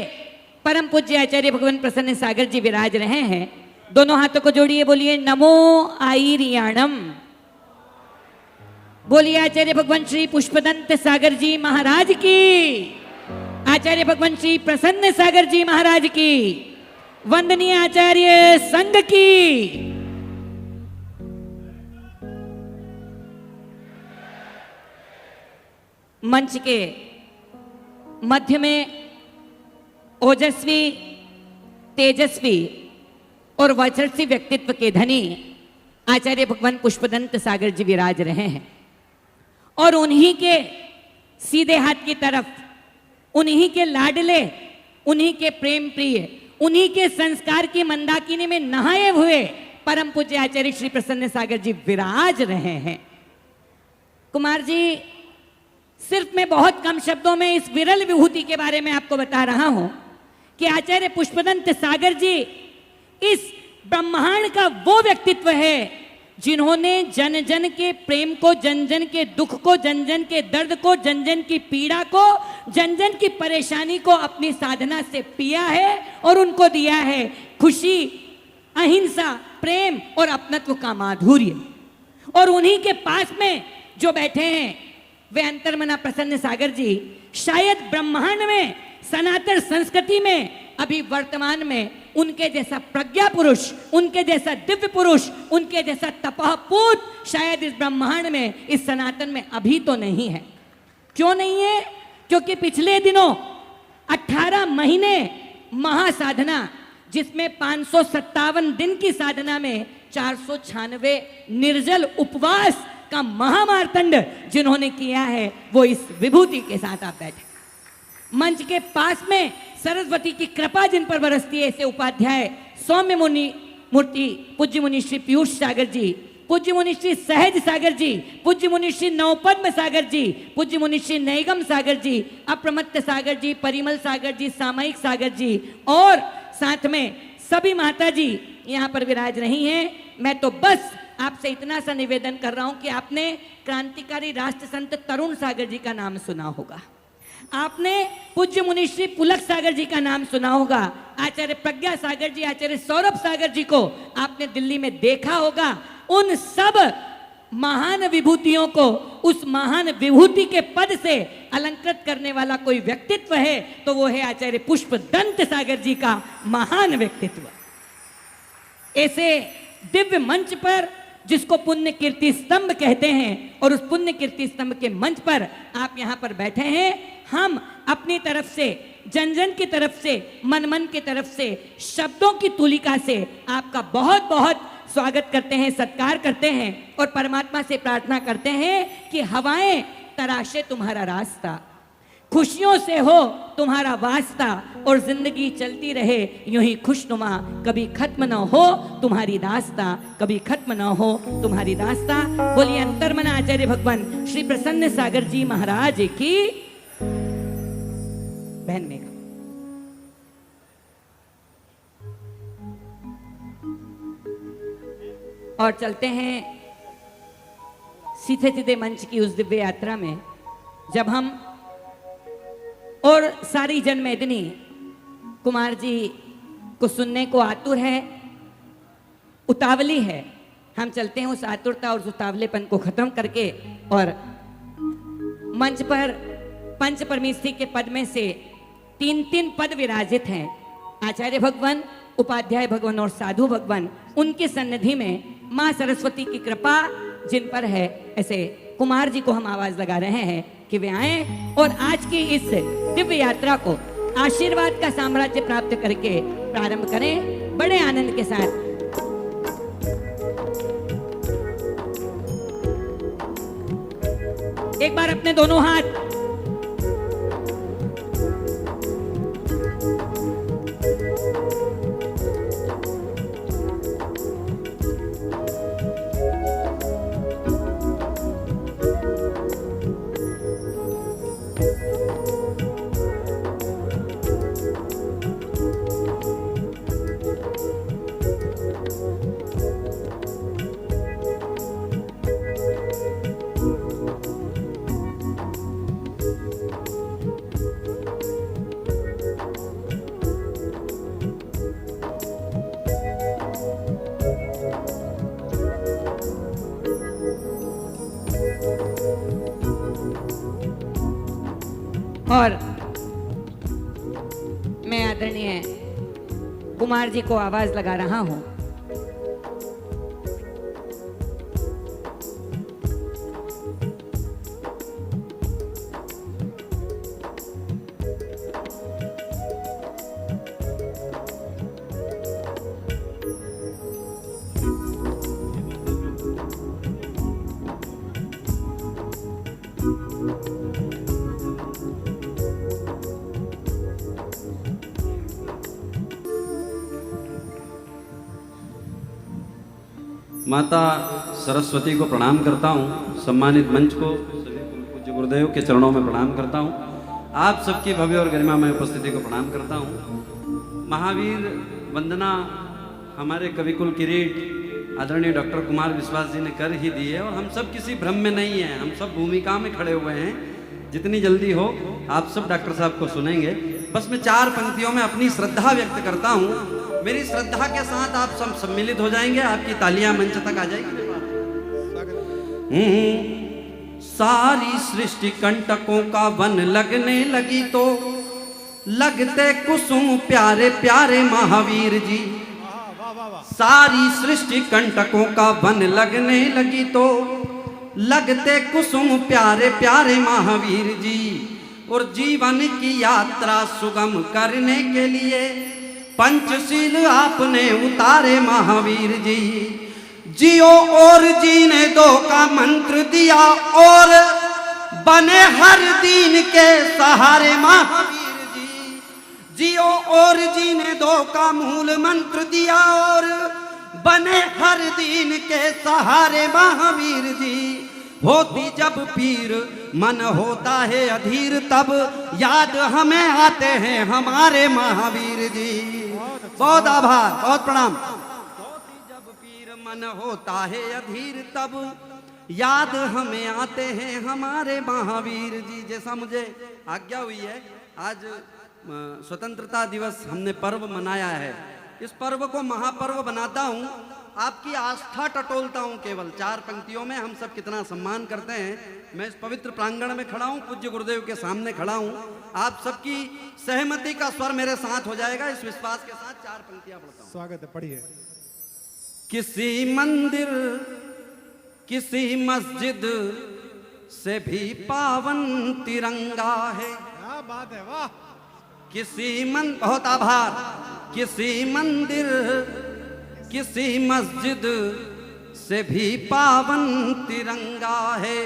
परम पूज्य आचार्य भगवान प्रसन्न सागर जी विराज रहे हैं। दोनों हाथों को जोड़िए, बोलिए नमो आईरियाणम। बोलिए आचार्य भगवान श्री पुष्पदंत सागर जी महाराज की, आचार्य भगवान श्री प्रसन्न सागर जी महाराज की, वंदनीय आचार्य संघ की। मंच के मध्य में ओजस्वी, तेजस्वी और वर्चस्वी व्यक्तित्व के धनी आचार्य भगवान पुष्पदंत सागर जी विराज रहे हैं और उन्हीं के सीधे हाथ की तरफ, उन्हीं के लाडले, उन्हीं के प्रेम प्रिय, उन्हीं के संस्कार की मंदाकिनी में नहाए हुए परम पूज्य आचार्य श्री प्रसन्न सागर जी विराज रहे हैं। कुमार जी, सिर्फ मैं बहुत कम शब्दों में इस विरल विभूति के बारे में आपको बता रहा हूं कि आचार्य पुष्पदंत सागर जी इस ब्रह्मांड का वो व्यक्तित्व है जिन्होंने जन जन के प्रेम को, जन जन के दुख को, जन जन के दर्द को, जन जन की पीड़ा को, जन जन की परेशानी को अपनी साधना से पिया है और उनको दिया है खुशी, अहिंसा, प्रेम और अपनत्व का माधुर्य। और उन्हीं के पास में जो बैठे हैं वे अंतर्मना प्रसन्न सागर जी शायद ब्रह्मांड में, सनातन संस्कृति में, अभी वर्तमान में उनके जैसा प्रज्ञा पुरुष, उनके जैसा दिव्य पुरुष, उनके जैसा तपःपूत शायद इस ब्रह्मांड में, इस सनातन में अभी तो नहीं है। क्यों नहीं है? क्योंकि पिछले दिनों 18 महीने महासाधना, जिसमें 557 दिन की साधना में 496 निर्जल उपवास का महामार्तंड जिन्होंने किया है, वो इस विभूति के साथ आप बैठे। मंच के पास में सरस्वती की कृपा जिन पर बरसती है, ऐसे उपाध्याय सौम्य मुनि मूर्ति पूज्य मुनि श्री पीयूष सागर जी, पूज्य मुनि श्री सहज सागर जी, पूज्य मुनि श्री नवपद्म सागर जी, पूज्य मुनि श्री नैगम सागर जी, अप्रमत्त सागर जी, परिमल सागर जी, सामयिक सागर जी और साथ में सभी माता जी यहाँ पर विराज रही हैं। मैं तो बस आपसे इतना सा निवेदन कर रहा हूं कि आपने क्रांतिकारी राष्ट्र संत तरुण सागर जी का नाम सुना होगा, आपने पूज्य मुनि श्री पुलक सागर जी का नाम सुना होगा, आचार्य प्रज्ञा सागर जी, आचार्य सौरभ सागर जी को आपने दिल्ली में देखा होगा। उन सब महान विभूतियों को उस महान विभूति के पद से अलंकृत करने वाला कोई व्यक्तित्व है तो वो है आचार्य पुष्पदंत सागर जी का महान व्यक्तित्व। ऐसे दिव्य मंच पर जिसको पुण्य कीर्ति स्तंभ कहते हैं और उस पुण्य कीर्ति स्तंभ के मंच पर आप यहाँ पर बैठे हैं। हम अपनी तरफ से, जन जन की तरफ से, मन मन की तरफ से, शब्दों की तुलिका से आपका बहुत बहुत स्वागत करते हैं, सत्कार करते हैं और परमात्मा से प्रार्थना करते हैं कि हवाएं तराशे तुम्हारा रास्ता, खुशियों से हो तुम्हारा वास्ता और जिंदगी चलती रहे यूं ही खुशनुमा, कभी खत्म न हो तुम्हारी दास्ता, कभी खत्म न हो तुम्हारी दास्ता। बोलिए अंतर्मना आचार्य भगवान श्री प्रसन्न सागर जी महाराज की। बहन मेघा और चलते हैं सीधे सीधे मंच की उस दिव्य यात्रा में, जब हम और सारी जनमेदिनी कुमार जी को सुनने को आतुर है, उतावली है। हम चलते हैं उस आतुरता और उस उतावलेपन को खत्म करके और मंच पर पंच परमेष्ठी के पद में से 3-3 पद विराजित हैं। आचार्य भगवान, उपाध्याय भगवान और साधु भगवान, उनकी सन्निधि में मां सरस्वती की कृपा जिन पर है, ऐसे कुमार जी को हम आवाज लगा रहे हैं कि वे आए और आज की इस दिव्य यात्रा को आशीर्वाद का साम्राज्य प्राप्त करके प्रारंभ करें बड़े आनंद के साथ। एक बार अपने दोनों हाथ और मैं आदरणीय कुमार जी को आवाज लगा रहा हूं। माता सरस्वती को प्रणाम करता हूँ, सम्मानित मंच को, सभी पूज्य गुरुदेव के चरणों में प्रणाम करता हूँ, आप सबकी भव्य और गरिमामय उपस्थिति को प्रणाम करता हूँ। महावीर वंदना हमारे कविकुल किरीट आदरणीय डॉक्टर कुमार विश्वास जी ने कर ही दी है और हम सब किसी भ्रम में नहीं हैं, हम सब भूमिका में खड़े हुए हैं। जितनी जल्दी हो आप सब डॉक्टर साहब को सुनेंगे। बस मैं 4 पंक्तियों में अपनी श्रद्धा व्यक्त करता हूँ। मेरी श्रद्धा के साथ आप सब सम्मिलित हो जाएंगे, आपकी तालियां मंच तक आ जाएगी। सारी सृष्टि कंटकों का वन लगने लगी तो लगते कुसुम प्यारे प्यारे महावीर जी। सारी सृष्टि कंटकों का वन लगने लगी तो लगते कुसुम प्यारे प्यारे महावीर जी। और जीवन की यात्रा सुगम करने के लिए पंचशील आपने उतारे महावीर जी। जियो और जीने दो का मंत्र दिया और बने हर दीन के सहारे महावीर जी। जियो और जीने दो का मूल मंत्र दिया और बने हर दीन के सहारे महावीर जी। होती जब पीर मन होता है अधीर तब याद हमें आते हैं हमारे महावीर जी। बहुत आभार, बहुत प्रणाम। होती जब पीर मन होता है अधीर तब याद हमें आते हैं हमारे महावीर जी। जैसा मुझे आज्ञा हुई है, आज स्वतंत्रता दिवस हमने पर्व मनाया है। इस पर्व को महापर्व बनाता हूँ, आपकी आस्था टटोलता हूँ। केवल 4 पंक्तियों में हम सब कितना सम्मान करते हैं। मैं इस पवित्र प्रांगण में खड़ा हूँ, पूज्य गुरुदेव के सामने खड़ा हूँ। आप सबकी सहमति का स्वर मेरे साथ हो जाएगा, इस विश्वास के साथ 4 पंक्तियां पढ़ता हूँ। स्वागत है, पढ़िए। किसी मंदिर किसी मस्जिद से भी पावन तिरंगा है। क्या बात है, वाह। बहुत आभार। किसी मंदिर किसी मस्जिद से भी पावन तिरंगा है।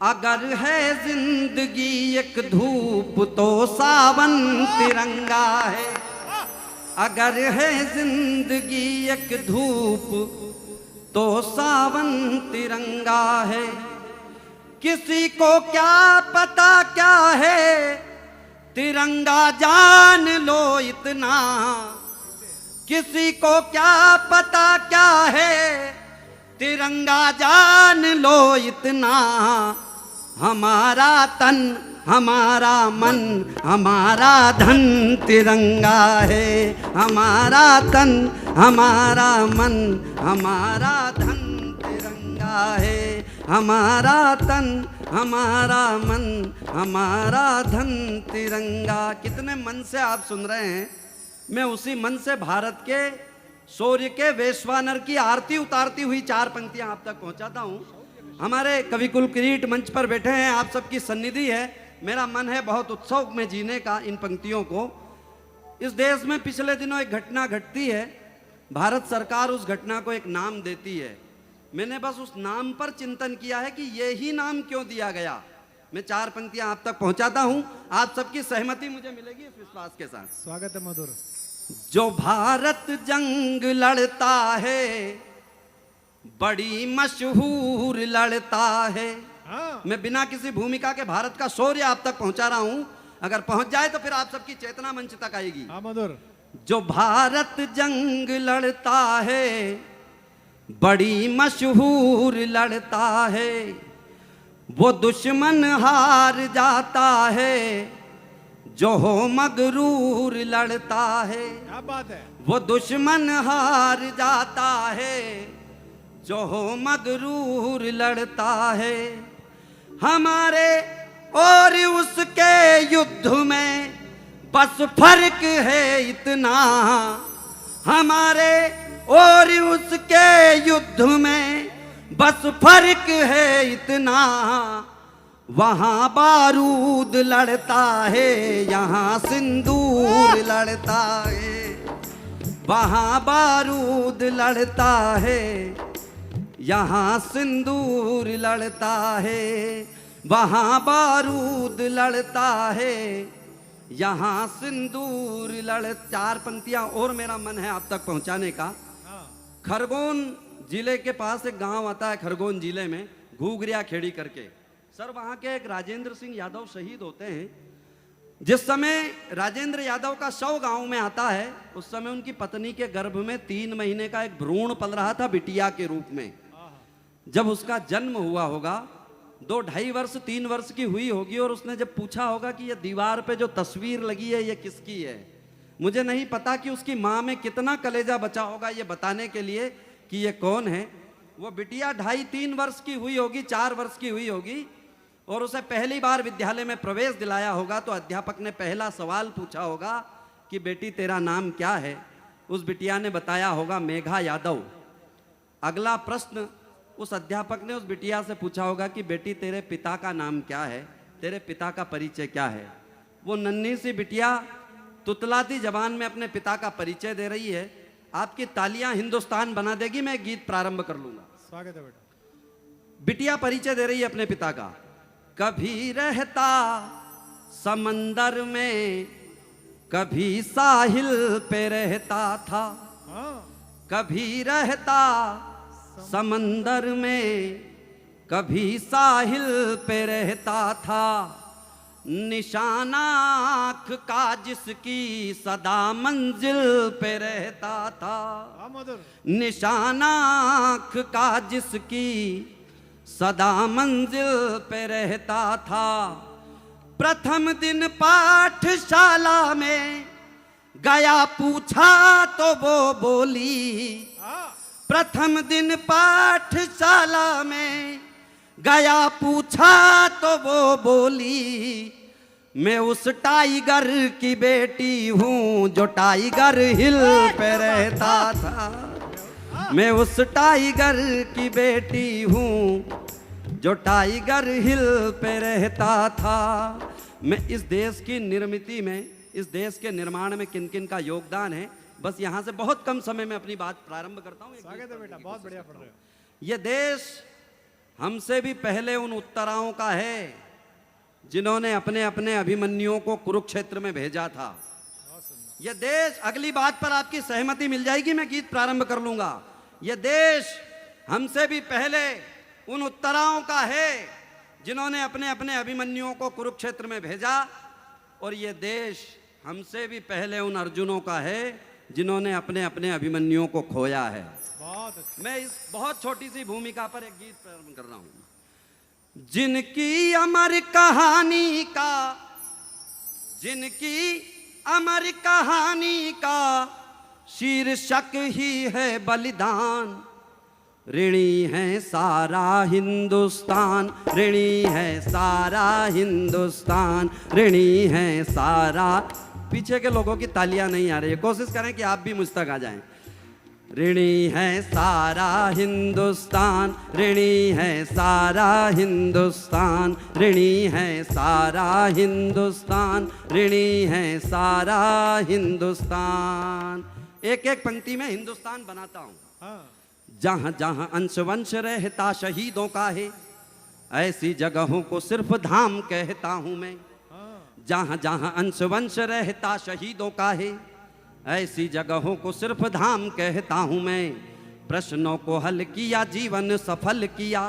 अगर है जिंदगी एक धूप तो सावन तिरंगा है। अगर है जिंदगी एक धूप तो सावन तिरंगा है। किसी को क्या पता क्या है, तिरंगा जान लो इतना। किसी को क्या पता क्या है, तिरंगा जान लो इतना। हमारा तन हमारा मन हमारा धन तिरंगा है। हमारा तन हमारा मन हमारा धन तिरंगा है। हमारा तन हमारा मन हमारा धन तिरंगा। कितने मन से आप सुन रहे हैं। मैं उसी मन से भारत के सूर्य के वैश्वानर की आरती उतारती हुई 4 पंक्तियां आप तक पहुंचाता हूं। हमारे कविकुल किरीट मंच पर बैठे हैं, आप सबकी सन्निधि है। मेरा मन है बहुत उत्सव में जीने का इन पंक्तियों को। इस देश में पिछले दिनों एक घटना घटती है, भारत सरकार उस घटना को एक नाम देती है। मैंने बस उस नाम पर चिंतन किया है कि ये ही नाम क्यों दिया गया। मैं 4 पंक्तियां आप तक पहुंचाता हूं, आप सबकी सहमति मुझे मिलेगी इस विश्वास के साथ। स्वागत है मधुर। जो भारत जंग लड़ता है बड़ी मशहूर लड़ता है। मैं बिना किसी भूमिका के भारत का शौर्य आप तक पहुंचा रहा हूं, अगर पहुंच जाए तो फिर आप सबकी चेतना मंच तक आएगी। मधुर। जो भारत जंग लड़ता है बड़ी मशहूर लड़ता है। वो दुश्मन हार जाता है जो हो मगरूर लड़ता है। क्या बात है। वो दुश्मन हार जाता है जो हो मगरूर लड़ता है। हमारे और उसके युद्ध में बस फर्क है इतना। हमारे और उसके युद्ध में बस फर्क है इतना। वहां बारूद लड़ता है यहाँ सिंदूर लड़ता है। वहां बारूद लड़ता है यहाँ सिंदूर लड़ता है। वहां बारूद लड़ता है यहाँ सिंदूर लड़। 4 पंक्तियां और मेरा मन है आप तक पहुंचाने का। खरगोन जिले के पास एक गांव आता है, खरगोन जिले में घूघरिया खेड़ी करके। सर वहां के एक राजेंद्र सिंह यादव शहीद होते हैं। जिस समय राजेंद्र यादव का शव गांव में आता है, उस समय उनकी पत्नी के गर्भ में 3 महीने का एक भ्रूण पल रहा था बिटिया के रूप में। जब उसका जन्म हुआ होगा, 2-2.5 वर्ष 3 वर्ष की हुई होगी, और उसने जब पूछा होगा कि ये दीवार पे जो तस्वीर लगी है ये किसकी है। मुझे नहीं पता कि उसकी माँ में कितना कलेजा बचा होगा ये बताने के लिए कि ये कौन है। वो बिटिया 2.5-3 वर्ष की हुई होगी, 4 वर्ष की हुई होगी, और उसे पहली बार विद्यालय में प्रवेश दिलाया होगा। तो अध्यापक ने पहला सवाल पूछा होगा कि बेटी तेरा नाम क्या है। उस बिटिया ने बताया होगा मेघा यादव। अगला प्रश्न उस अध्यापक ने उस बिटिया से पूछा होगा कि बेटी तेरे पिता का नाम क्या है, तेरे पिता का परिचय क्या है। वो नन्ही सी बिटिया तुतलाती जबान में अपने पिता का परिचय दे रही है। आपकी तालियां हिंदुस्तान बना देगी। मैं गीत प्रारंभ कर लूंगा। स्वागत है बेटा। बिटिया परिचय दे रही है अपने पिता का। कभी रहता समंदर में कभी साहिल पे रहता था। कभी रहता समंदर में कभी साहिल पे रहता था। निशाना आँख का जिसकी सदा मंजिल पे रहता था। निशाना आँख का जिसकी सदा मंजिल पे रहता था। प्रथम दिन पाठशाला में गया पूछा तो वो बोली। प्रथम दिन पाठशाला में गया पूछा तो वो बोली। मैं उस टाइगर की बेटी हूँ जो टाइगर हिल पे रहता था। मैं उस टाइगर की बेटी हूँ जो टाइगर हिल पे रहता था। मैं इस देश की निर्मिति में, इस देश के निर्माण में किन किन का योगदान है, बस यहाँ से बहुत कम समय में अपनी बात प्रारंभ करता हूँ। स्वागत है बेटा, बहुत बढ़िया पढ़ रहे हो। ये देश हमसे भी पहले उन उत्तराओं का है जिन्होंने अपने अपने अभिमन्युओं को कुरुक्षेत्र में भेजा था। यह देश, अगली बात पर आपकी सहमति मिल जाएगी, मैं गीत प्रारंभ कर लूंगा। यह देश हमसे भी पहले उन उत्तराओं का है जिन्होंने अपने अपने अभिमन्युओं को कुरुक्षेत्र में भेजा, और यह देश हमसे भी पहले उन अर्जुनों का है जिन्होंने अपने अपने अभिमन्युओं को खोया है। मैं इस बहुत छोटी सी भूमिका पर एक गीत प्रारंभ कर रहा हूं। जिनकी अमर कहानी का, जिनकी अमर कहानी का शीर्षक ही है बलिदान, ऋणी है सारा हिंदुस्तान, ऋणी है सारा हिंदुस्तान, ऋणी है सारा। पीछे के लोगों की तालियां नहीं आ रही है, कोशिश करें कि आप भी मुझ तक आ जाएं। ऋणी है सारा हिंदुस्तान, ऋणी है सारा हिंदुस्तान, ऋणी है सारा हिंदुस्तान, ऋणी है सारा हिंदुस्तान। एक एक पंक्ति में हिंदुस्तान बनाता हूं। जहां जहां अंश वंश रहता शहीदों का है, ऐसी जगहों को सिर्फ धाम कहता हूं मैं। जहां जहां अंश वंश रहता शहीदों का है, ऐसी जगहों को सिर्फ धाम कहता हूं मैं। प्रश्नों को हल किया, जीवन सफल किया,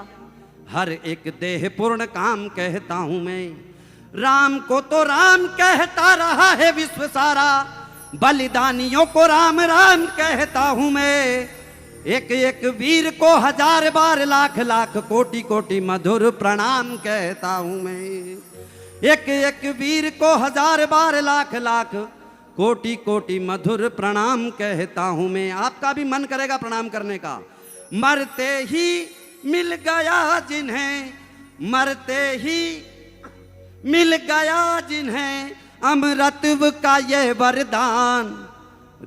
हर एक देह पूर्ण काम कहता हूं मैं। राम को तो राम कहता रहा है विश्व सारा, बलिदानियों को राम राम कहता हूं मैं। एक एक वीर को हजार बार लाख लाख कोटि कोटि मधुर प्रणाम कहता हूं मैं। एक एक वीर को हजार बार लाख लाख कोटि कोटि मधुर प्रणाम कहता हूं मैं। आपका भी मन करेगा प्रणाम करने का। मरते ही मिल गया जिन्हें, मरते ही मिल गया जिन्हें अमरत्व का ये वरदान,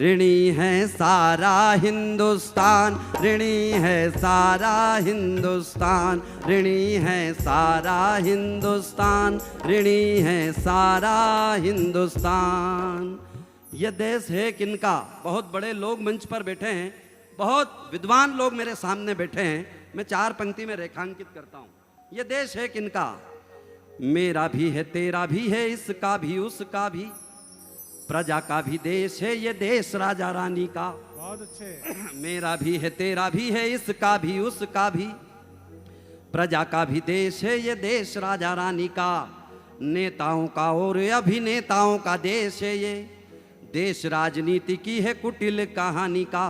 ऋणी है सारा हिंदुस्तान, ऋणी है सारा हिंदुस्तान, ऋणी है सारा हिंदुस्तान, ऋणी है सारा हिंदुस्तान। यह देश है किनका? बहुत बड़े लोग मंच पर बैठे हैं, बहुत विद्वान लोग मेरे सामने बैठे हैं, मैं चार पंक्ति में रेखांकित करता हूं। यह देश है किनका? मेरा भी है, तेरा भी है, इसका भी उसका भी, प्रजा का भी देश है ये देश राजा रानी का। बहुत अच्छे। मेरा भी है, तेरा भी है, इसका भी उसका भी, प्रजा का भी देश है ये देश राजा रानी का। नेताओं का और अभिनेताओं का देश है ये देश, राजनीति की है कुटिल कहानी का।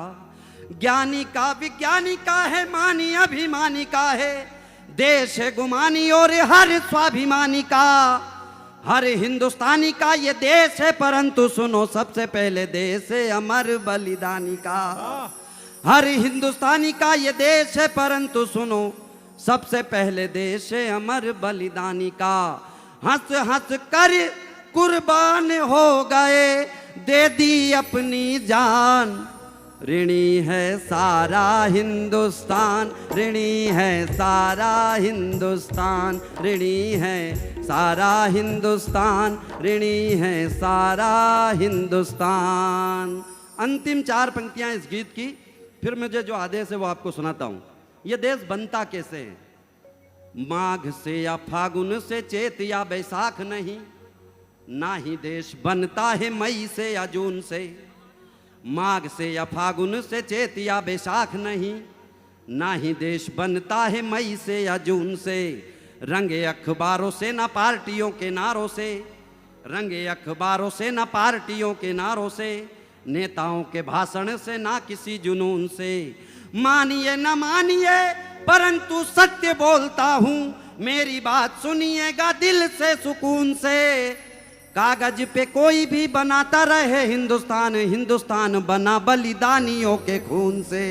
ज्ञानी का विज्ञानी का है, मानी अभिमानी का है देश है गुमानी, और हर स्वाभिमानी का, हर हिंदुस्तानी का ये देश है। परंतु सुनो, सबसे पहले देश है अमर बलिदानी का। हर हिंदुस्तानी का ये देश है, परंतु सुनो, सबसे पहले देश है अमर बलिदानी का। हंस हंस कर कुर्बान हो गए, दे दी अपनी जान, ऋणी है सारा हिंदुस्तान, ऋणी है सारा हिंदुस्तान, ऋणी है सारा हिंदुस्तान, ऋणी है सारा हिंदुस्तान। अंतिम चार पंक्तियां इस गीत की, फिर मुझे जो आदेश है वो आपको सुनाता हूं। यह देश बनता कैसे है? माघ से या फागुन से, चैत या बैसाख नहीं, ना ही देश बनता है मई से या जून से। माघ से या फागुन से, चैत या बैसाख नहीं, ना ही देश बनता है मई से या जून से। रंगे अखबारों से ना पार्टियों के नारों से, रंगे अखबारों से ना पार्टियों के नारों से, नेताओं के भाषण से ना किसी जुनून से। मानिए न मानिए परंतु सत्य बोलता हूँ, मेरी बात सुनिएगा दिल से सुकून से। कागज पे कोई भी बनाता रहे हिंदुस्तान, हिंदुस्तान बना बलिदानियों के खून से।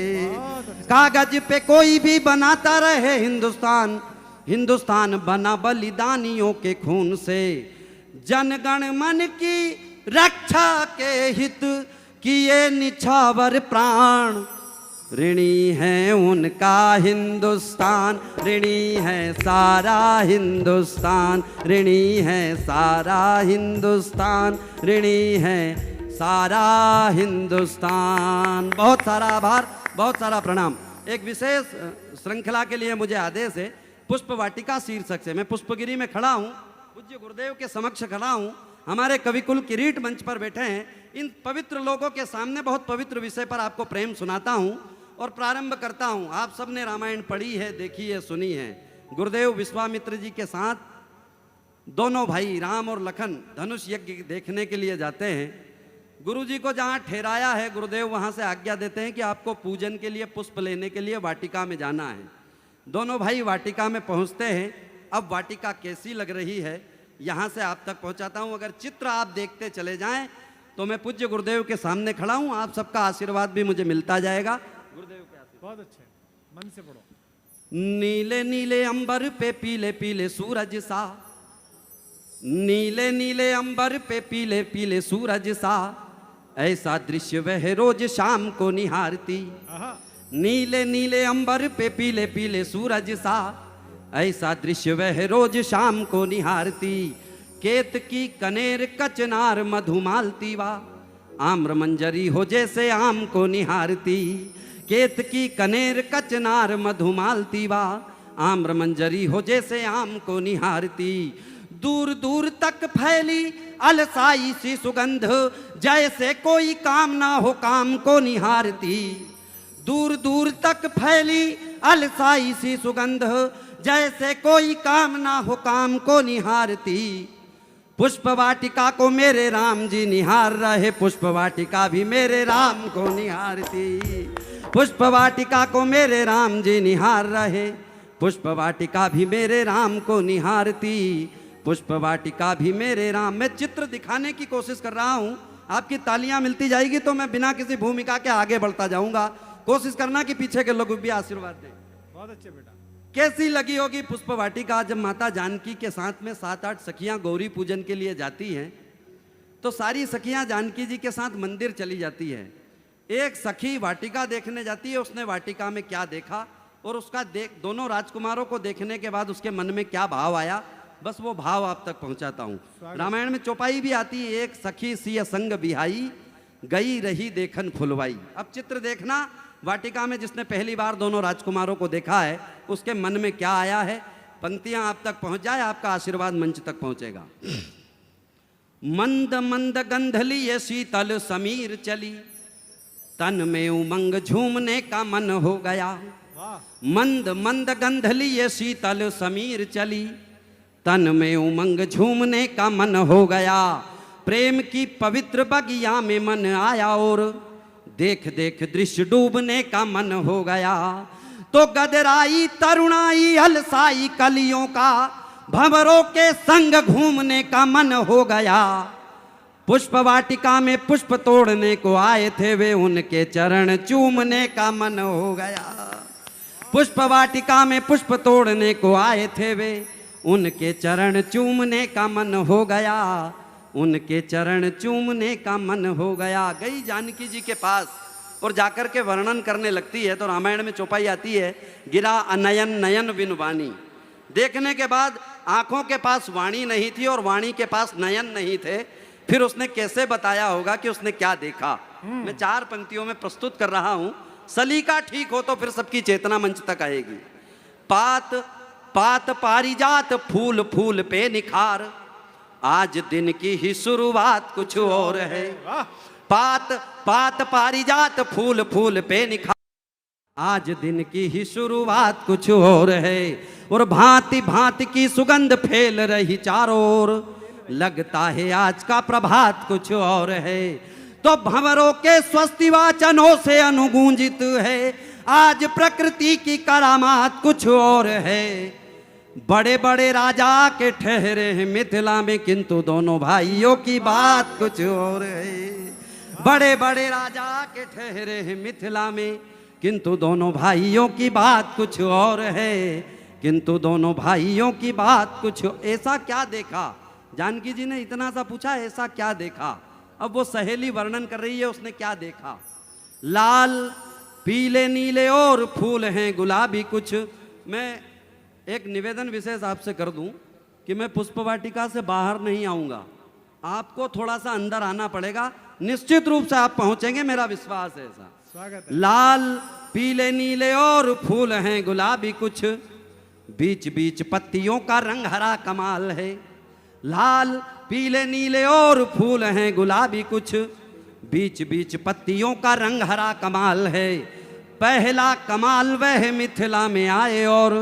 कागज पे कोई भी बनाता रहे हिंदुस्तान, हिंदुस्तान बना बलिदानियों के खून से। जनगण मन की रक्षा के हित किए निछावर प्राण, ऋणी है उनका हिंदुस्तान, ऋणी है सारा हिंदुस्तान, ऋणी है सारा हिंदुस्तान, ऋणी है सारा हिंदुस्तान। बहुत सारा आभार, बहुत सारा प्रणाम। एक विशेष श्रृंखला के लिए मुझे आदेश है पुष्प वाटिका शीर्षक से। मैं पुष्पगिरी में खड़ा हूँ, पूज्य गुरुदेव के समक्ष खड़ा हूँ, हमारे कविकुल किरीट मंच पर बैठे हैं। इन पवित्र लोगों के सामने बहुत पवित्र विषय पर आपको प्रेम सुनाता हूँ और प्रारंभ करता हूँ। आप सबने रामायण पढ़ी है, देखी है, सुनी है। गुरुदेव विश्वामित्र जी के साथ दोनों भाई राम और लखन धनुष यज्ञ देखने के लिए जाते हैं। गुरु जी को जहाँ ठहराया है, गुरुदेव वहाँ से आज्ञा देते हैं कि आपको पूजन के लिए, पुष्प लेने के लिए वाटिका में जाना है। दोनों भाई वाटिका में पहुँचते हैं। अब वाटिका कैसी लग रही है, यहाँ से आप तक पहुँचाता हूँ। अगर चित्र आप देखते चले जाएं तो मैं पूज्य गुरुदेव के सामने खड़ा हूँ, आप सबका आशीर्वाद भी मुझे मिलता जाएगा। गुरुदेव के आशीर्वाद बहुत अच्छे, मन से पढ़ो। नीले नीले अंबर पे पीले पीले सूरज सा, नीले नीले अंबर पे पीले पीले सूरज सा, ऐसा दृश्य वह रोज शाम को निहारती। नीले नीले अंबर पे पीले पीले सूरज सा, ऐसा दृश्य वह रोज शाम को निहारती। केत की कनेर कचनार मधुमालती वा, आम्र मंजरी हो जैसे आम को निहारती। केत की कनेर कचनार मधुमालती वा, आम्र मंजरी हो जैसे आम को निहारती। दूर दूर तक फैली अलसाई सी सुगंध, जैसे कोई काम ना हो काम को निहारती। दूर दूर तक फैली अलसाई सी सुगंध, जैसे कोई काम ना हो काम को निहारती। पुष्प वाटिका को मेरे राम जी निहार रहे, पुष्प वाटिका भी मेरे राम को निहारती। पुष्प वाटिका को मेरे राम जी निहार रहे, पुष्प वाटिका भी मेरे राम को निहारती। पुष्प वाटिका भी मेरे राम। मैं चित्र दिखाने की कोशिश कर रहा हूँ, आपकी तालियां मिलती जाएगी तो मैं बिना किसी भूमिका के आगे बढ़ता जाऊंगा। कोशिश करना कि पीछे के लोग भी आशीर्वाद दें। बहुत अच्छे बेटा। कैसी लगी होगी पुष्प वाटिका जब माता जानकी के साथ में 7-8 सखियां गौरी पूजन के लिए जाती हैं, तो सारी सखियां जानकी जी के साथ मंदिर चली जाती है। एक सखी वाटिका देखने जाती है, उसने वाटिका में क्या देखा और उसका दोनों राजकुमारों को देखने के बाद उसके मन में क्या भाव आया, बस वो भाव आप तक पहुंचाता हूँ। रामायण में चौपाई भी आती है, एक सखी सिय संग बिहाई, गई रही देखन फुलवाई। अब चित्र देखना, वाटिका में जिसने पहली बार दोनों राजकुमारों को देखा है उसके मन में क्या आया है। पंक्तियां आप तक पहुंच जाए, आपका आशीर्वाद मंच तक पहुंचेगा। मंद मंद गंधली ये शीतल समीर चली, तन में उमंग झूमने का मन हो गया। मंद मंद गंधली ये शीतल समीर चली, तन में उमंग झूमने का मन हो गया। प्रेम की पवित्र बगिया में मन आया और देख देख दृश्य डूबने का मन हो गया। तो गदराई तरुणाई अलसाई कलियों का, भंवरों के संग घूमने का मन हो गया। पुष्प वाटिका में पुष्प तोड़ने को आए थे वे, उनके चरण चूमने का मन हो गया। पुष्प वाटिका में पुष्प तोड़ने को आए थे वे, उनके चरण चूमने का मन हो गया। उनके चरण चूमने का मन हो गया। गई जानकी जी के पास और जाकर के वर्णन करने लगती है, तो रामायण में चौपाई आती है, गिरा अनयन नयन बिनु वाणी। देखने के बाद आंखों के पास वाणी नहीं थी और वाणी के पास नयन नहीं थे, फिर उसने कैसे बताया होगा कि उसने क्या देखा। मैं 4 पंक्तियों में प्रस्तुत कर रहा हूं, सलीका ठीक हो तो फिर सबकी चेतना मंच तक आएगी। पात पात पारिजात फूल फूल पे निखार, आज दिन की ही शुरुआत कुछ और है। पात पात पारिजात फूल फूल पे निखार, आज दिन की ही शुरुआत कुछ और है। और भांति भांति की सुगंध फैल रही चारों ओर, लगता है आज का प्रभात कुछ और है। तो भंवरों के स्वस्ति वाचनों से अनुगूंजित है, आज प्रकृति की करामात कुछ और है। बड़े बड़े राजा के ठहरे हैं मिथिला में, किंतु दोनों भाइयों की बात कुछ और है। बड़े बड़े राजा के ठहरे हैं मिथिला में, किंतु दोनों भाइयों की बात कुछ और है। किंतु दोनों भाइयों की बात कुछ। ऐसा क्या देखा, जानकी जी ने इतना सा पूछा, ऐसा क्या देखा। अब वो सहेली वर्णन कर रही है उसने क्या देखा। लाल पीले नीले और फूल हैं गुलाबी कुछ। मैं एक निवेदन विशेष आपसे कर दूं कि मैं पुष्प वाटिका से बाहर नहीं आऊंगा, आपको थोड़ा सा अंदर आना पड़ेगा, निश्चित रूप से आप पहुंचेंगे, मेरा विश्वास है ऐसा। स्वागत है। लाल पीले नीले और फूल हैं गुलाबी कुछ, बीच बीच पत्तियों का रंग हरा कमाल है, लाल पीले नीले और फूल हैं गुलाबी कुछ, बीच बीच पत्तियों का रंग हरा कमाल है। पहला कमाल वह मिथिला में आए और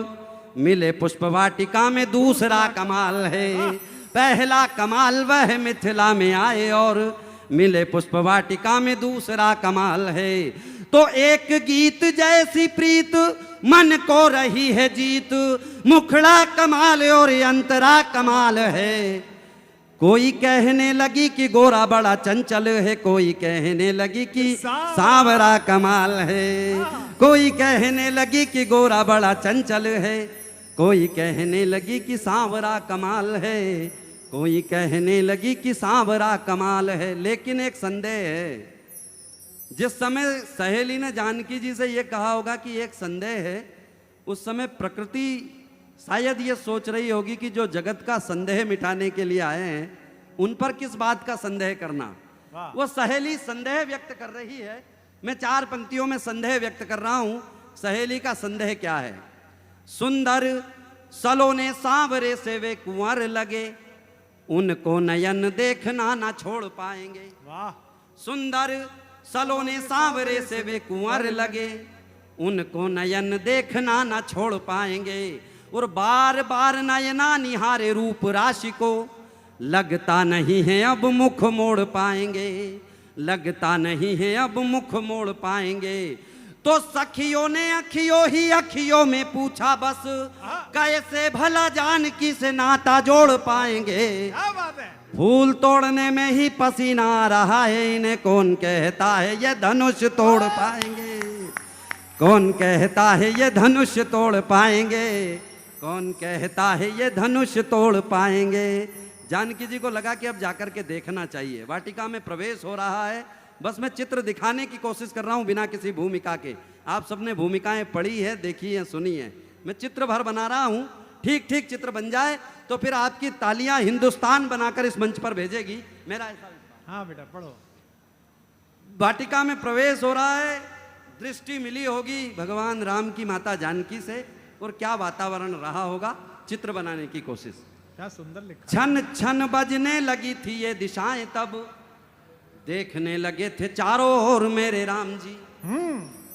मिले पुष्प वाटिका में दूसरा कमाल है। पहला कमाल वह मिथिला में आए और मिले पुष्प वाटिका में दूसरा कमाल है। तो एक गीत जैसी प्रीत मन को रही है जीत, मुखड़ा कमाल और अंतरा कमाल है। कोई कहने लगी कि गोरा बड़ा चंचल है, कोई कहने लगी कि सांवरा कमाल है, कोई कहने लगी कि गोरा बड़ा चंचल है, कोई कहने लगी कि सांवरा कमाल है, कोई कहने लगी कि सांवरा कमाल है। लेकिन एक संदेह है, जिस समय सहेली ने जानकी जी से यह कहा होगा कि एक संदेह है, उस समय प्रकृति शायद ये सोच रही होगी कि जो जगत का संदेह मिटाने के लिए आए हैं उन पर किस बात का संदेह करना। वो सहेली संदेह व्यक्त कर रही है। मैं 4 पंक्तियों में संदेह व्यक्त कर रहा हूं। सहेली का संदेह क्या है? सुंदर सलोने सांवरे से वे कुंवर लगे, उनको नयन देखना ना छोड़ पाएंगे। वाह। सुंदर सलोने सांवरे से वे कुंवर लगे, उनको नयन देखना ना छोड़ पाएंगे। और बार बार नयना निहारे रूप राशि को, लगता नहीं है अब मुख मोड़ पाएंगे, लगता नहीं है अब मुख मोड़ पाएंगे। तो सखियों ने अखियों ही अखियों में पूछा बस, कैसे भला जानकी से नाता जोड़ पाएंगे। क्या बात है? फूल तोड़ने में ही पसीना आ रहा है, इन्हें कौन कहता है ये धनुष तोड़ पाएंगे, कौन कहता है ये धनुष तोड़ पाएंगे, कौन कहता है ये धनुष तोड़ पाएंगे। जानकी जी को लगा कि अब जाकर के देखना चाहिए। वाटिका में प्रवेश हो रहा है, बस मैं चित्र दिखाने की कोशिश कर रहा हूं बिना किसी भूमिका के। आप सबने भूमिकाएं पढ़ी है, देखी है, सुनी है। मैं चित्र भर बना रहा हूं, ठीक ठीक चित्र बन जाए तो फिर आपकी तालियां हिंदुस्तान बनाकर इस मंच पर भेजेगी, मेरा ऐसा। हाँ बेटा पढ़ो। वाटिका में प्रवेश हो रहा है, दृष्टि मिली होगी भगवान राम की माता जानकी से, और क्या वातावरण रहा होगा, चित्र बनाने की कोशिश। क्या सुंदर लिखा। छन छन बजने लगी थी ये दिशाएं, तब देखने लगे थे चारों ओर मेरे राम जी।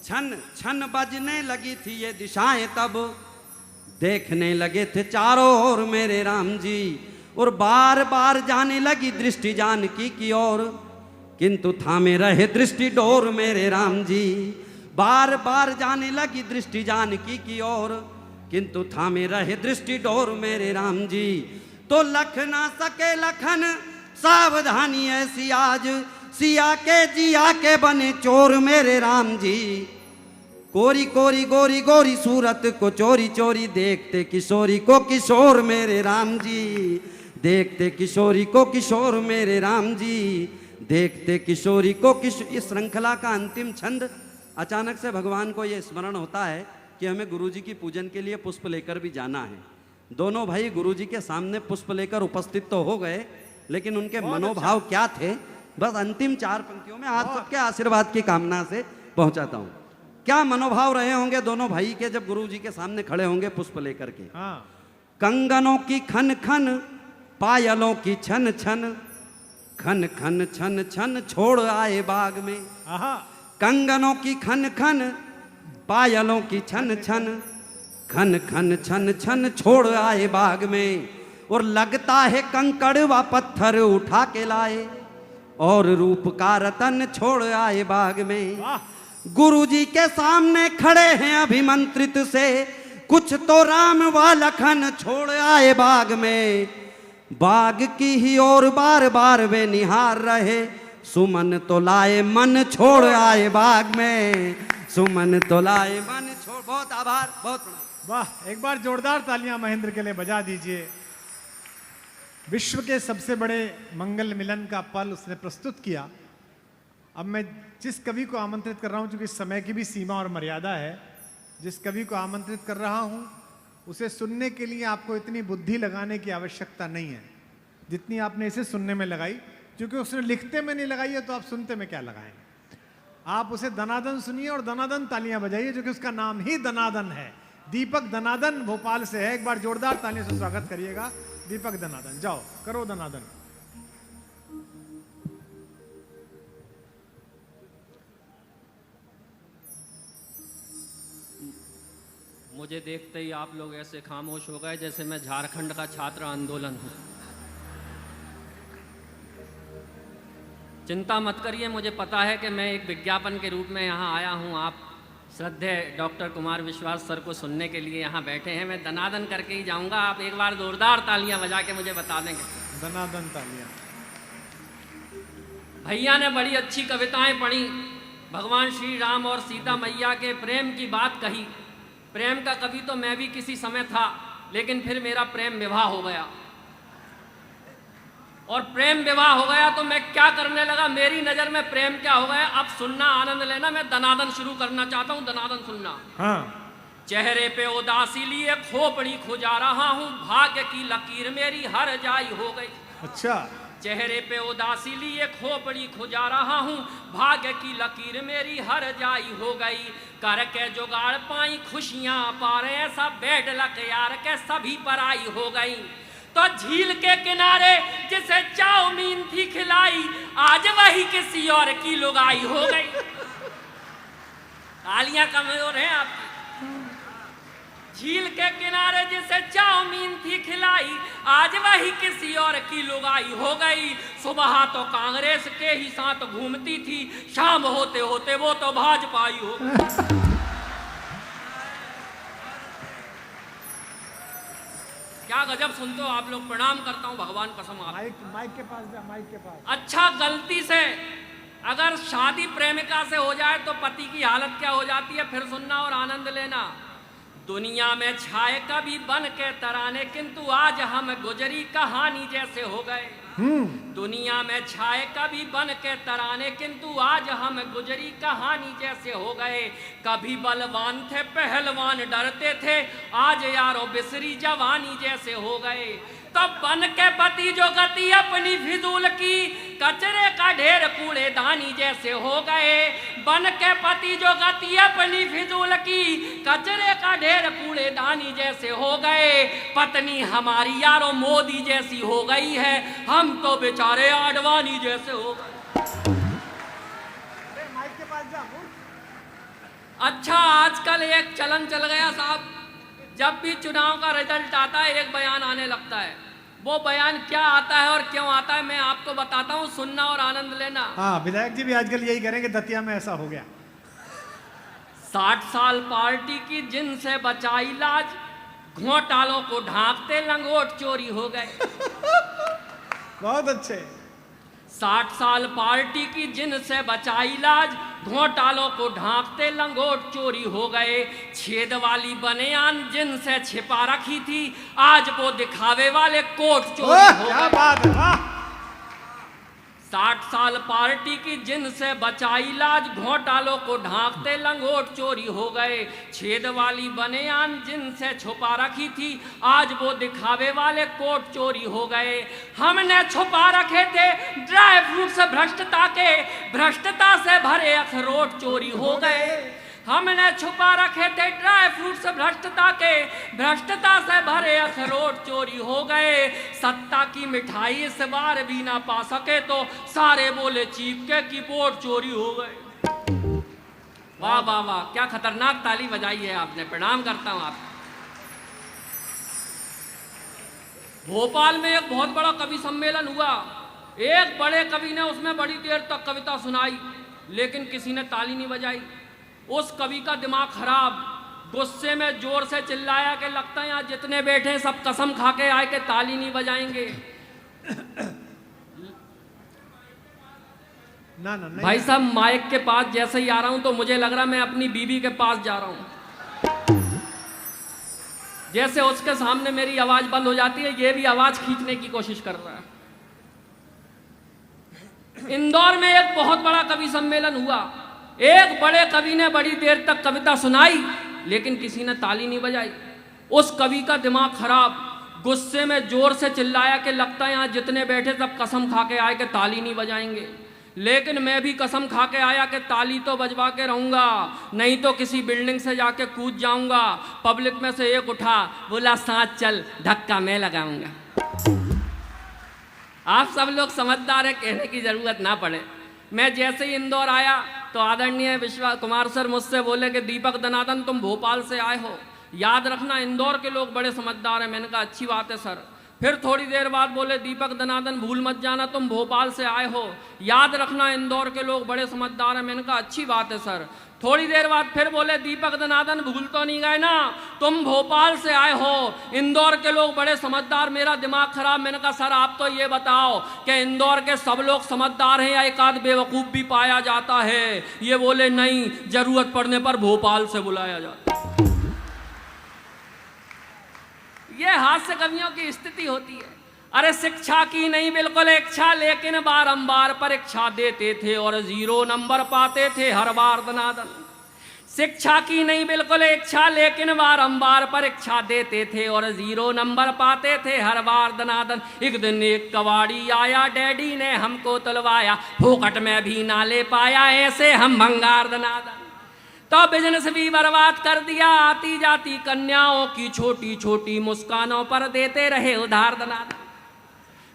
छन छन बजने लगी थी ये दिशाएं, तब देखने लगे थे चारों ओर मेरे राम जी। और बार बार जाने लगी दृष्टि जानकी की ओर, किंतु थामे रहे दृष्टि डोर मेरे राम जी। बार बार जाने लगी दृष्टि जानकी की ओर, किंतु थामे रहे दृष्टि डोर मेरे राम जी। तो लख ना सके लखन सावधानी ऐसी आज, सिया के जिया के बने चोर मेरे राम जी। कोरी कोरी गोरी गोरी सूरत को चोरी चोरी देखते किशोरी को किशोर मेरे राम जी, देखते किशोरी को किशोर मेरे राम जी, देखते किशोरी को किशोर। इस श्रृंखला का अंतिम छंद अचानक से भगवान को यह स्मरण होता है कि हमें गुरुजी की पूजन के लिए पुष्प लेकर भी जाना है। दोनों भाई गुरुजी के सामने पुष्प लेकर उपस्थित तो हो गए, लेकिन उनके मनोभाव क्या थे, बस अंतिम 4 पंक्तियों में आप सबके आशीर्वाद की कामना से पहुंचाता हूं। क्या मनोभाव रहे होंगे दोनों भाई के जब गुरुजी के सामने खड़े होंगे पुष्प लेकर के। कंगनों की खन खन, पायलों की छन छन, खन खन छन छन छोड़ आए बाग में। कंगनों की खन खन, पायलों की छन छन, खन खन छन छन छोड़ आए बाग में। और लगता है कंकड़ व पत्थर उठा के लाए, और रूप का रतन छोड़ आए बाग में। गुरुजी के सामने खड़े हैं अभिमंत्रित से, कुछ तो राम व लखन छोड़ आए बाग में। बाग की ही ओर बार बार वे निहार रहे, सुमन तो लाए मन छोड़ आए बाग में, सुमन तो लाए मन छोड़। बहुत आभार, बहुत वाह। एक बार जोरदार तालियां महेंद्र के लिए बजा दीजिए। विश्व के सबसे बड़े मंगल मिलन का पल उसने प्रस्तुत किया। अब मैं जिस कवि को आमंत्रित कर रहा हूं, क्योंकि समय की भी सीमा और मर्यादा है, जिस कवि को आमंत्रित कर रहा हूं उसे सुनने के लिए आपको इतनी बुद्धि लगाने की आवश्यकता नहीं है जितनी आपने इसे सुनने में लगाई, क्योंकि उसने लिखते में नहीं लगाई है, तो आप सुनते में क्या लगाएंगे। आप उसे दनादन सुनिए और दनादन तालियां बजाइए, जो कि उसका नाम ही दनादन है। दीपक दनादन भोपाल से है, एक बार जोरदार तालियों से स्वागत करिएगा दीपक दनादन। जाओ करो दनादन। मुझे देखते ही आप लोग ऐसे खामोश हो गए जैसे मैं झारखंड का छात्र आंदोलन हूँ। चिंता मत करिए, मुझे पता है कि मैं एक विज्ञापन के रूप में यहाँ आया हूँ। आप श्रद्धेय डॉक्टर कुमार विश्वास सर को सुनने के लिए यहाँ बैठे हैं। मैं दनादन करके ही जाऊँगा, आप एक बार जोरदार तालियां बजा के मुझे बता देंगे। दनादन तालियां। भैया ने बड़ी अच्छी कविताएं पढ़ी, भगवान श्री राम और सीता मैया के प्रेम की बात कही। प्रेम का कवि तो मैं भी किसी समय था, लेकिन फिर मेरा प्रेम विवाह हो गया, और प्रेम विवाह हो गया तो मैं क्या करने लगा, मेरी नजर में प्रेम क्या हो गया। अब सुनना, आनंद लेना। मैं दनादन शुरू करना चाहता हूँ, दनादन सुनना। हाँ। चेहरे पे उदासी लिए खोपड़ी खुजा रहा हूँ, भाग्य की लकीर मेरी हर जाई हो गई। अच्छा। चेहरे पे उदासी लिए खोपड़ी खुजा रहा हूँ, भाग्य की लकीर मेरी हर जाई हो गई। करके जुगाड़ पाई खुशियाँ पारे, ऐसा बैड लक यार के सभी पराई हो गई। तो झील के किनारे जिसे चाउमीन थी खिलाई, आज वही किसी और की लुगाई हो गई। तालियां कमजोर हैं आपकी। झील के किनारे जिसे चाउमीन थी खिलाई, आज वही किसी और की लुगाई हो गई। सुबह तो कांग्रेस के ही साथ घूमती थी, शाम होते होते वो तो भाजपाई हो गई। क्या गजब सुनते हो आप लोग, प्रणाम करता हूँ भगवान कसम। आप माइक के पास जा, माइक के पास। अच्छा, गलती से अगर शादी प्रेमिका से हो जाए तो पति की हालत क्या हो जाती है, फिर सुनना और आनंद लेना। दुनिया में छाए कभी बन के तराने, किंतु आज हम गुजरी कहानी जैसे हो गए। दुनिया में छाए कभी बन के तराने, किंतु आज हम गुजरी कहानी जैसे हो गए। कभी बलवान थे पहलवान डरते थे, आज यारो बिसरी जवानी जैसे हो गए। तब बन के पति जो गति अपनी फिजूल की, कचरे का ढेर कूड़ेदानी जैसे हो गए। बन के पति जो गति अपनी फिजूल की, कचरे का ढेर कूड़ेदानी जैसे हो गए। पत्नी हमारी यारो मोदी जैसी हो गई है, हम तो बेचारे आडवाणी जैसे हो गए। माइक के पास जा। अच्छा, आजकल एक चलन चल गया साहब, जब भी चुनाव का रिजल्ट आता है एक बयान आने लगता है। वो बयान क्या आता है और क्यों आता है मैं आपको बताता हूँ, सुनना और आनंद लेना। हाँ, विधायक जी भी आजकल यही करेंगे, दतिया में ऐसा हो गया। 60 साल पार्टी की जिनसे बचाई लाज, घोटालों को ढांकते लंगोट चोरी हो गए। बहुत अच्छे। 60 साल पार्टी की जिनसे बचाई लाज, घोटालों को ढांकते लंगोट चोरी हो गए। छेद वाली बनियान जिनसे छिपा रखी थी, आज वो दिखावे वाले कोट चोरी हो गए। क्या बात है। 60 साल पार्टी की जिनसे बचाई लाज, घोटालों को ढांकते लंगोट चोरी हो गए। छेद वाली बनियान जिनसे छुपा रखी थी, आज वो दिखावे वाले कोट चोरी हो गए। हमने छुपा रखे थे ड्राई फ्रूट्स भ्रष्टता के, भ्रष्टता से भरे अखरोट चोरी हो गए। हमने छुपा रखे थे ड्राई फ्रूट्स भ्रष्टता के, भ्रष्टता से भरे अखरोट चोरी हो गए। सत्ता की मिठाई इस बार भी ना पा सके तो सारे बोले चीख के की बोर्ड चोरी हो गए। वाह वाह वाह, क्या खतरनाक ताली बजाई है आपने, प्रणाम करता हूं आप। भोपाल में एक बहुत बड़ा कवि सम्मेलन हुआ, एक बड़े कवि ने उसमें बड़ी देर तक कविता सुनाई, लेकिन किसी ने ताली नहीं बजाई। उस कवि का दिमाग खराब, गुस्से में जोर से चिल्लाया कि लगता है यहाँ जितने बैठे सब कसम खा के आए कि ताली नहीं बजाएंगे। ना ना भाई साहब, माइक के पास जैसे ही आ रहा हूं तो मुझे लग रहा मैं अपनी बीवी के पास जा रहा हूं। जैसे उसके सामने मेरी आवाज बंद हो जाती है, ये भी आवाज खींचने की कोशिश कर रहा है। इंदौर में एक बहुत बड़ा कवि सम्मेलन हुआ, एक बड़े कवि ने बड़ी देर तक कविता सुनाई, लेकिन किसी ने ताली नहीं बजाई। उस कवि का दिमाग खराब, गुस्से में जोर से चिल्लाया कि लगता है यहाँ जितने बैठे सब कसम खा के आए कि ताली नहीं बजाएंगे। लेकिन मैं भी कसम खा के आया कि ताली तो बजवा के रहूँगा, नहीं तो किसी बिल्डिंग से जाके कूद जाऊँगा। पब्लिक में से एक उठा, बोला साथ चल, धक्का मैं लगाऊंगा। आप सब लोग समझदार है, कहने की ज़रूरत ना पड़े। मैं जैसे ही इंदौर आया तो आदरणीय विश्वा कुमार सर मुझसे बोले कि दीपक दनादन तुम भोपाल से आए हो, याद रखना इंदौर के लोग बड़े समझदार हैं। मैंने कहा अच्छी बात है सर। फिर थोड़ी देर बाद बोले दीपक दनादन भूल मत जाना तुम भोपाल से आए हो, याद रखना इंदौर के लोग बड़े समझदार हैं। मैंने कहा अच्छी बात है सर। थोड़ी देर बाद फिर बोले दीपक दनादन भूल तो नहीं गए ना, तुम भोपाल से आए हो, इंदौर के लोग बड़े समझदार। मेरा दिमाग खराब। मैंने कहा सर आप तो ये बताओ कि इंदौर के सब लोग समझदार हैं या एक आध बेवकूफ़ भी पाया जाता है? ये बोले नहीं, जरूरत पड़ने पर भोपाल से बुलाया जाता है। ये हास्य कवियों की स्थिति होती है। अरे शिक्षा की नहीं बिल्कुल इच्छा, लेकिन बारंबार परीक्षा देते थे और 0 नंबर पाते थे हर बार दनादन। शिक्षा की नहीं बिल्कुल इच्छा, लेकिन बारंबार परीक्षा देते थे और 0 नंबर पाते थे हर बार दनादन। एक दिन एक कबाड़ी आया, डैडी ने हमको तुलवाया, फोकट में भी ना ले पाया, ऐसे हम भंगार दनादन। तो बिजनेस भी बर्बाद कर दिया, आती जाती कन्याओं की छोटी छोटी मुस्कानों पर देते रहे उधार दनादन।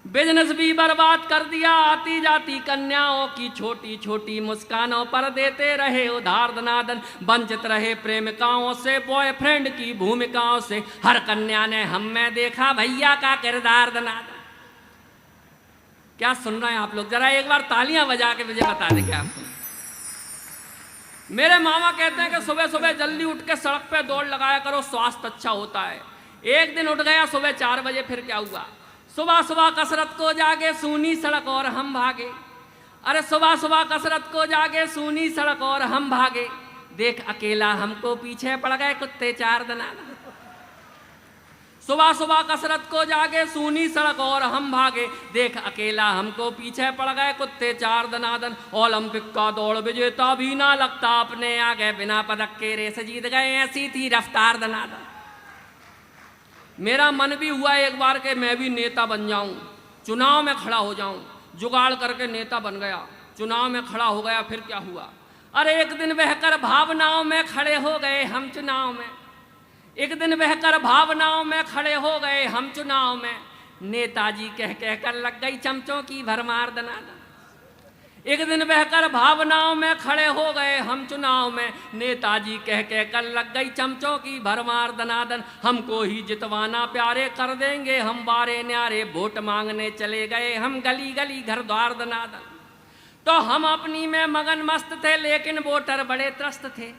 बिजनेस भी बर्बाद कर दिया, आती जाती कन्याओं की छोटी छोटी मुस्कानों पर देते रहे उधार दनादन। वंचित रहे प्रेमिकाओं से, बॉयफ्रेंड की भूमिकाओं से, हर कन्या ने हम में देखा भैया का किरदार दनादन। क्या सुन रहे हैं आप लोग? जरा एक बार तालियां बजा के मुझे बता दें क्या आप। मेरे मामा कहते हैं कि सुबह सुबह जल्दी उठ के सड़क पे दौड़ लगाया करो, स्वास्थ्य अच्छा होता है। एक दिन उठ गया सुबह 4 बजे, फिर क्या हुआ? सुबह सुबह कसरत को जागे, सूनी सड़क और हम भागे। अरे सुबह सुबह कसरत को जागे, सूनी सड़क और हम भागे, देख अकेला हमको पीछे पड़ गए कुत्ते 4 दनादन। सुबह सुबह कसरत को जागे, सूनी सड़क और हम भागे, देख अकेला हमको पीछे पड़ गए कुत्ते 4 दनादन। ओलंपिक का दौड़ विजेता भी ना लगता अपने आगे, बिना पदक के रेस जीत गए, ऐसी थी रफ्तार दनादन। मेरा मन भी हुआ एक बार के मैं भी नेता बन जाऊं, चुनाव में खड़ा हो जाऊं। जुगाड़ करके नेता बन गया, चुनाव में खड़ा हो गया। फिर क्या हुआ? अरे एक दिन बहकर भावनाओं में खड़े हो गए हम चुनाव में। एक दिन बहकर भावनाओं में खड़े हो गए हम चुनाव में, नेताजी कह कह कर लग गई चमचों की भरमार दनादन। एक दिन बहकर भावनाओं में खड़े हो गए हम चुनाव में, नेताजी कह कह कर लग गई चमचों की भरमार दनादन। हमको ही जितवाना प्यारे, कर देंगे हम बारे न्यारे, वोट मांगने चले गए हम गली गली घर द्वार दनादन। तो हम अपनी में मगन मस्त थे, लेकिन वोटर बड़े त्रस्त थे।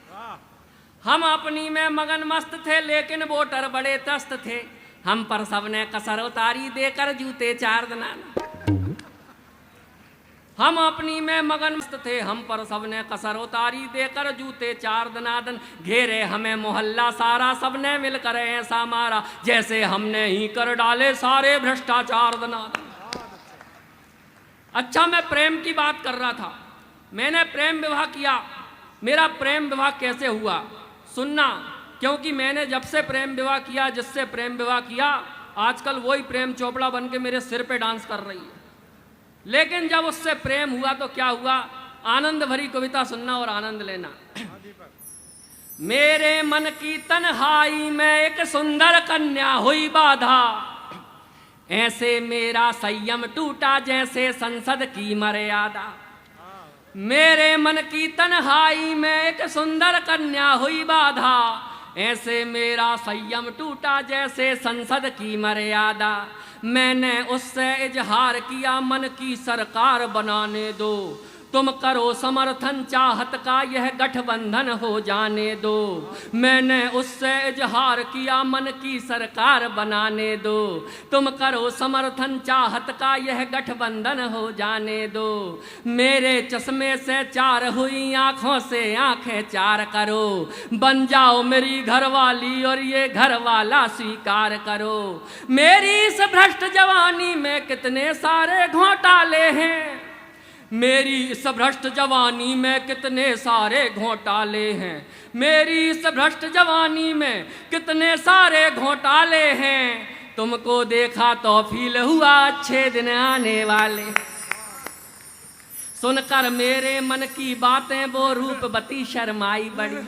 हम अपनी में मगन मस्त थे, लेकिन वोटर बड़े त्रस्त थे। हम पर सबने कसर उतारी, देकर जूते 4 दनादन। हम अपनी में मगन मस्त थे, हम पर सबने कसर उतारी, देकर जूते 4 दनादन। घेरे हमें मोहल्ला सारा, सबने मिलकर ऐसा मारा, जैसे हमने ही कर डाले सारे भ्रष्टाचार दनादन। अच्छा, मैं प्रेम की बात कर रहा था। मैंने प्रेम विवाह किया। मेरा प्रेम विवाह कैसे हुआ सुनना, क्योंकि मैंने जब से प्रेम विवाह किया, जिससे प्रेम विवाह किया, आजकल वही प्रेम चोपड़ा बन के मेरे सिर पे डांस कर रही है। लेकिन जब उससे प्रेम हुआ तो क्या हुआ? आनंद भरी कविता सुनना और आनंद लेना। मेरे मन की तन्हाई में एक सुंदर कन्या हुई बाधा, ऐसे मेरा संयम टूटा जैसे संसद की मर्यादा। मेरे मन की तन्हाई में एक सुंदर कन्या हुई बाधा, ऐसे मेरा संयम टूटा जैसे संसद की मर्यादा। मैंने उससे इजहार किया मन की सरकार बनाने दो, तुम करो समर्थन चाहत का यह गठबंधन हो जाने दो। मैंने उससे इजहार किया मन की सरकार बनाने दो, तुम करो समर्थन चाहत का यह गठबंधन हो जाने दो। मेरे चश्मे से 4 हुई आँखों से आँखें 4 करो, बन जाओ मेरी घरवाली और ये घरवाला स्वीकार करो। मेरी इस भ्रष्ट जवानी में कितने सारे घोटाले हैं, मेरी इस भ्रष्ट जवानी में कितने सारे घोटाले हैं। मेरी इस भ्रष्ट जवानी में कितने सारे घोटाले हैं। तुमको देखा तो फील हुआ अच्छे दिन आने वाले। सुनकर मेरे मन की बातें वो रूपवती शर्माई बड़ी,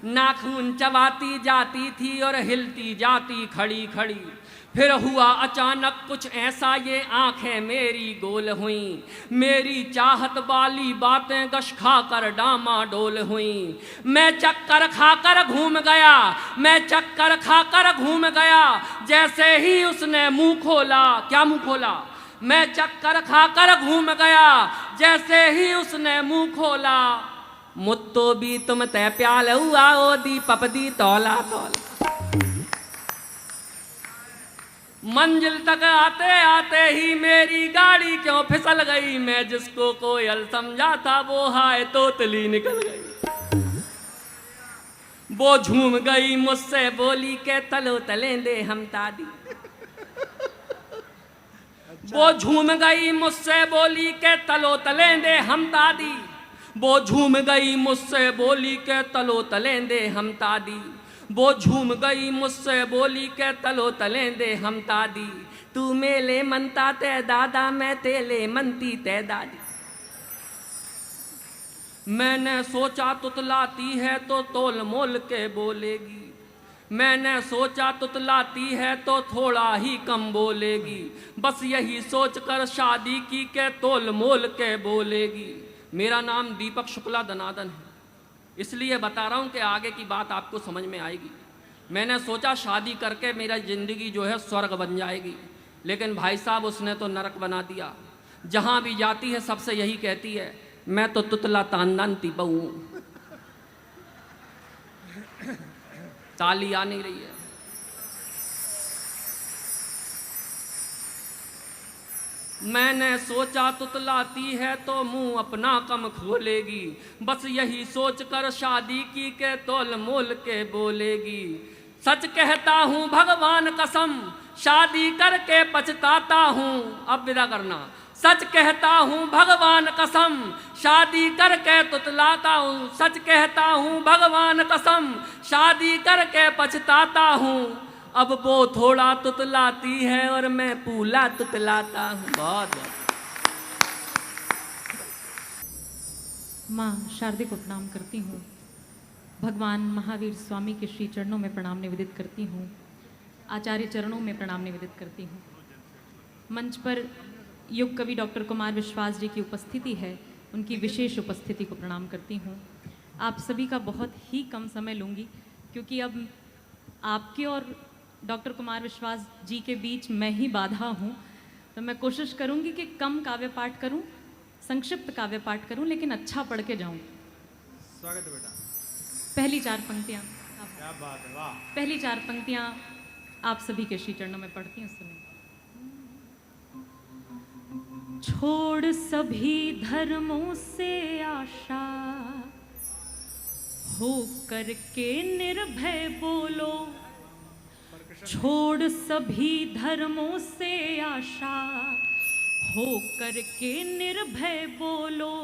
नाखून चबाती जाती थी और हिलती जाती खड़ी खड़ी। फिर हुआ अचानक कुछ ऐसा, ये आंखें मेरी गोल हुई, मेरी चाहत वाली बातें गश खाकर डामाडोल हुई। मैं चक्कर खाकर घूम गया, मैं चक्कर खाकर घूम गया, जैसे ही उसने मुंह खोला। क्या मुंह खोला? मैं चक्कर खाकर घूम गया, जैसे ही उसने मुंह खोला। मुत्तो भी तुम तय प्याल हुआ ओ दी पपदी तौला तौला। मंजिल तक आते आते ही मेरी गाड़ी क्यों फिसल गई, मैं जिसको कोयल समझा था वो हाय तोतली निकल गई। वो झूम गई मुझसे बोली के तलो तलेंदे हम तादी। वो झूम गई मुझसे बोली के तलो तलेंदे हम तादी। वो झूम गई मुझसे बोली के तलो तलेंदे हम तादी। वो झूम गई मुझसे बोली के तलो तलेंदे हम तादी। तू मेले मनता ते दादा, मैं तेले मनती ते दादी। मैंने सोचा तुतलाती है तो तोल मोल के बोलेगी, मैंने सोचा तुतलाती है तो थोड़ा ही कम बोलेगी। बस यही सोचकर शादी की के तोल मोल के बोलेगी। मेरा नाम दीपक शुक्ला दनादन है, इसलिए बता रहा हूँ कि आगे की बात आपको समझ में आएगी। मैंने सोचा शादी करके मेरा ज़िंदगी जो है स्वर्ग बन जाएगी, लेकिन भाई साहब उसने तो नरक बना दिया। जहाँ भी जाती है सबसे यही कहती है, मैं तो तुतला तांदानती बहू हूँ। ताली आ नहीं रही है। मैंने सोचा तुतलाती है तो मुंह अपना कम खोलेगी। बस यही सोचकर शादी की के तोल मोल के बोलेगी। सच कहता हूँ भगवान कसम, शादी करके पछताता हूँ। अब विदा करना। सच कहता हूँ भगवान कसम, शादी करके तुतलाता हूँ। सच कहता हूँ भगवान कसम, शादी करके पछताता हूँ। अब वो थोड़ा तुतलाती है और मैं पूला तुतलाता हूँ। बहुत माँ शारदे को प्रणाम करती हूँ। भगवान महावीर स्वामी के श्री चरणों में प्रणाम निवेदित करती हूँ। आचार्य चरणों में प्रणाम निवेदित करती हूँ। मंच पर युग कवि डॉक्टर कुमार विश्वास जी की उपस्थिति है, उनकी विशेष उपस्थिति को प्रणाम करती हूँ। आप सभी का बहुत ही कम समय लूँगी, क्योंकि अब आपके और डॉक्टर कुमार विश्वास जी के बीच मैं ही बाधा हूँ। तो मैं कोशिश करूँगी कि कम काव्य पाठ करूँ, संक्षिप्त काव्य पाठ करूँ, लेकिन अच्छा पढ़ के जाऊँ। स्वागत है बेटा। पहली चार पंक्तियाँ, क्या बात है, वाह। पहली चार पंक्तियाँ आप सभी के श्री चरणों में पढ़ती हूँ। सुनिए। छोड़ सभी धर्मों से आशा, हो करके निर्भय बोलो। छोड़ सभी धर्मों से आशा, हो करके निर्भय बोलो।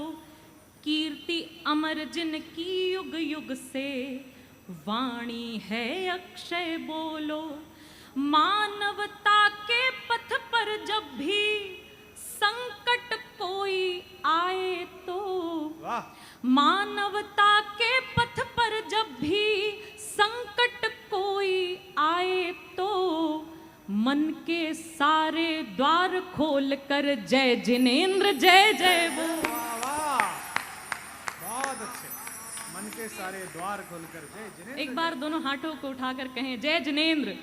कीर्ति अमर जिनकी युग युग से, वाणी है अक्षय बोलो। मानवता के पथ पर जब भी संकट कोई आए तो, मानवता के पथ पर जब भी संकट कोई आए तो, मन के सारे द्वार खोल कर जय जिनेंद्र जय जय बोल। बहुत अच्छे। मन के सारे द्वार खोलकर जय जिनेंद्र। एक बार दोनों हाथों को उठाकर कहें जय जिनेंद्र।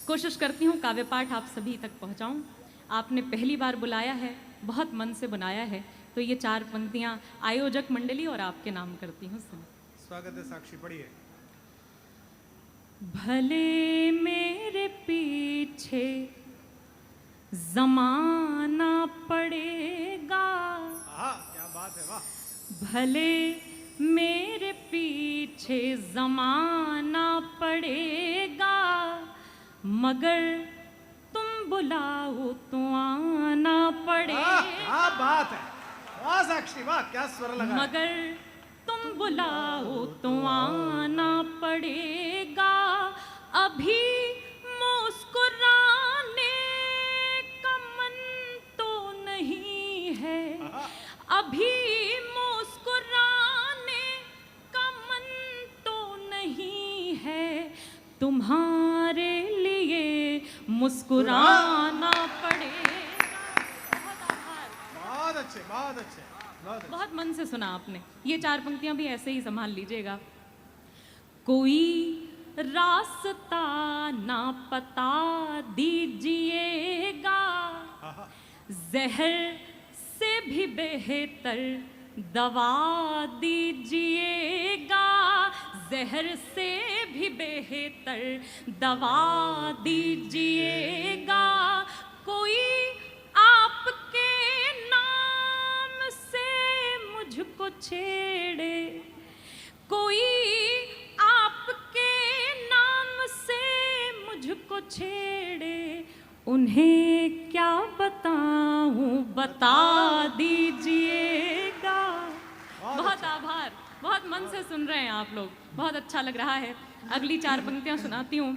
कोशिश करती हूँ काव्य पाठ आप सभी तक पहुँचाऊँ। आपने पहली बार बुलाया है, बहुत मन से बनाया है, तो ये चार पंक्तियाँ आयोजक मंडली और आपके नाम करती हूँ। स्वागत है साक्षी, पढ़िए। भले मेरे पीछे जमाना पड़ेगा, क्या बात है, वाह। भले मेरे पीछे जमाना पड़ेगा, मगर तुम बुलाओ तो आना पड़ेगा। क्या बात है, वाह साक्षी, वाह, क्या स्वर लगा। मगर तुम बुलाओ तो आना पड़ेगा। अभी मुस्कुराने का मन तो नहीं है, मुस्कुराना पड़ेगा। बहुत अच्छे, बहुत अच्छे, बहुत अच्छे। बहुत मन से सुना आपने। ये 4 पंक्तियां भी ऐसे ही संभाल लीजिएगा। कोई रास्ता ना पता दीजिएगा, जहर से भी बेहतर दवा दीजिएगा, जहर से भी बेहतर दवा दीजिएगा। कोई आपके नाम से मुझको छेड़े, कोई आपके नाम से मुझको छेड़े, उन्हें क्या बताऊं बता दीजिएगा। बहुत आभार, बहुत मन से सुन रहे हैं आप लोग, बहुत अच्छा लग रहा है। अगली 4 पंक्तियां सुनाती हूँ।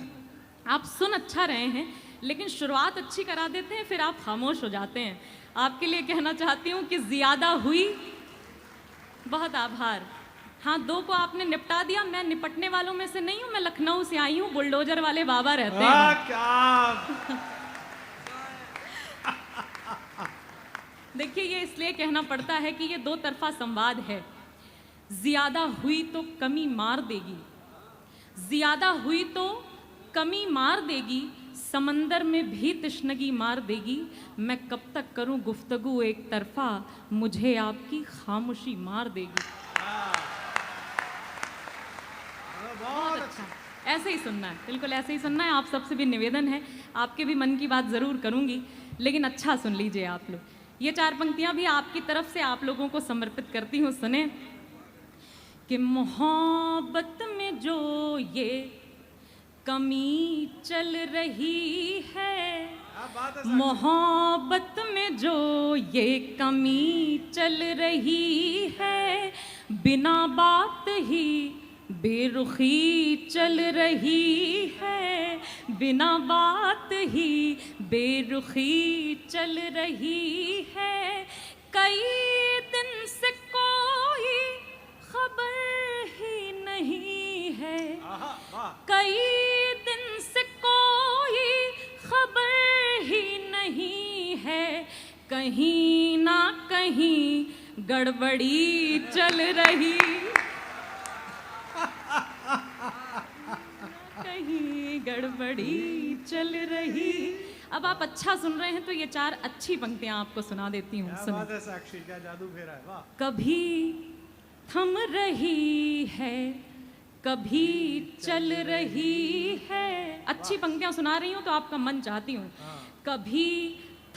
आप सुन अच्छा रहे हैं, लेकिन शुरुआत अच्छी करा देते हैं, फिर आप खामोश हो जाते हैं। आपके लिए कहना चाहती हूँ कि ज़्यादा हुई। बहुत आभार। हाँ, 2 को आपने निपटा दिया। मैं निपटने वालों में से नहीं हूँ, मैं लखनऊ से आई हूँ, बुलडोजर वाले बाबा रहते हैं। देखिए, ये इसलिए कहना पड़ता है कि ये 2 तरफा संवाद है। ज्यादा हुई तो कमी मार देगी, ज्यादा हुई तो कमी मार देगी, समंदर में भी तश्नगी मार देगी। मैं कब तक करूं गुफ्तगू एक तरफा, मुझे आपकी खामोशी मार देगी। बहुत अच्छा, ऐसे ही सुनना है, बिल्कुल ऐसे ही सुनना है। आप सबसे भी निवेदन है, आपके भी मन की बात ज़रूर करूंगी, लेकिन अच्छा सुन लीजिए आप लोग। ये 4 पंक्तियां भी आपकी तरफ से आप लोगों को समर्पित करती हूँ। सुने कि मोहब्बत में जो ये कमी चल रही है, मोहब्बत में जो ये कमी चल रही है, बिना बात ही बेरुखी चल रही है, बिना बात ही बेरुखी चल रही है। कई दिन से कोई खबर ही नहीं है, कई दिन से कोई खबर ही नहीं है, कहीं ना कहीं गड़बड़ी चल रही, कहीं गड़बड़ी चल रही। अब आप अच्छा सुन रहे हैं तो ये 4 अच्छी पंक्तियां आपको सुना देती हूँ। क्या बात है साक्षी, क्या जादू फेरा है, वाह। कभी थम रही है, कभी चल रही है। अच्छी पंक्तियां सुना रही हूँ तो आपका मन चाहती हूँ। कभी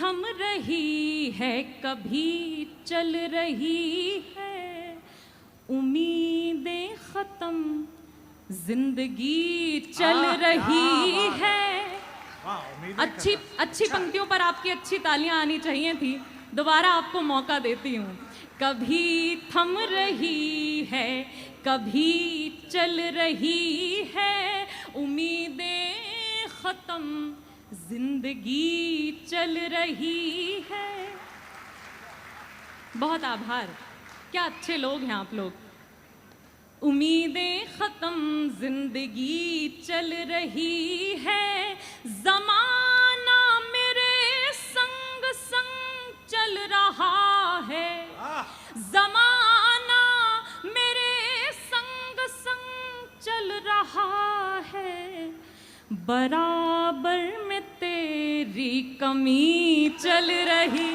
थम रही है, कभी चल रही है, उम्मीदें खत्म जिंदगी चल रही है। अच्छी पंक्तियों पर आपकी अच्छी तालियां आनी चाहिए थी। दोबारा आपको मौका देती हूँ। कभी थम रही है, कभी चल रही है, उम्मीदें खत्म जिंदगी चल रही है। बहुत आभार, क्या अच्छे लोग हैं आप लोग। उम्मीदें खत्म जिंदगी चल रही है, जमाना मेरे संग संग चल रहा है, जमाना मेरे संग संग चल रहा है, बराबर में तेरी कमी चल रही।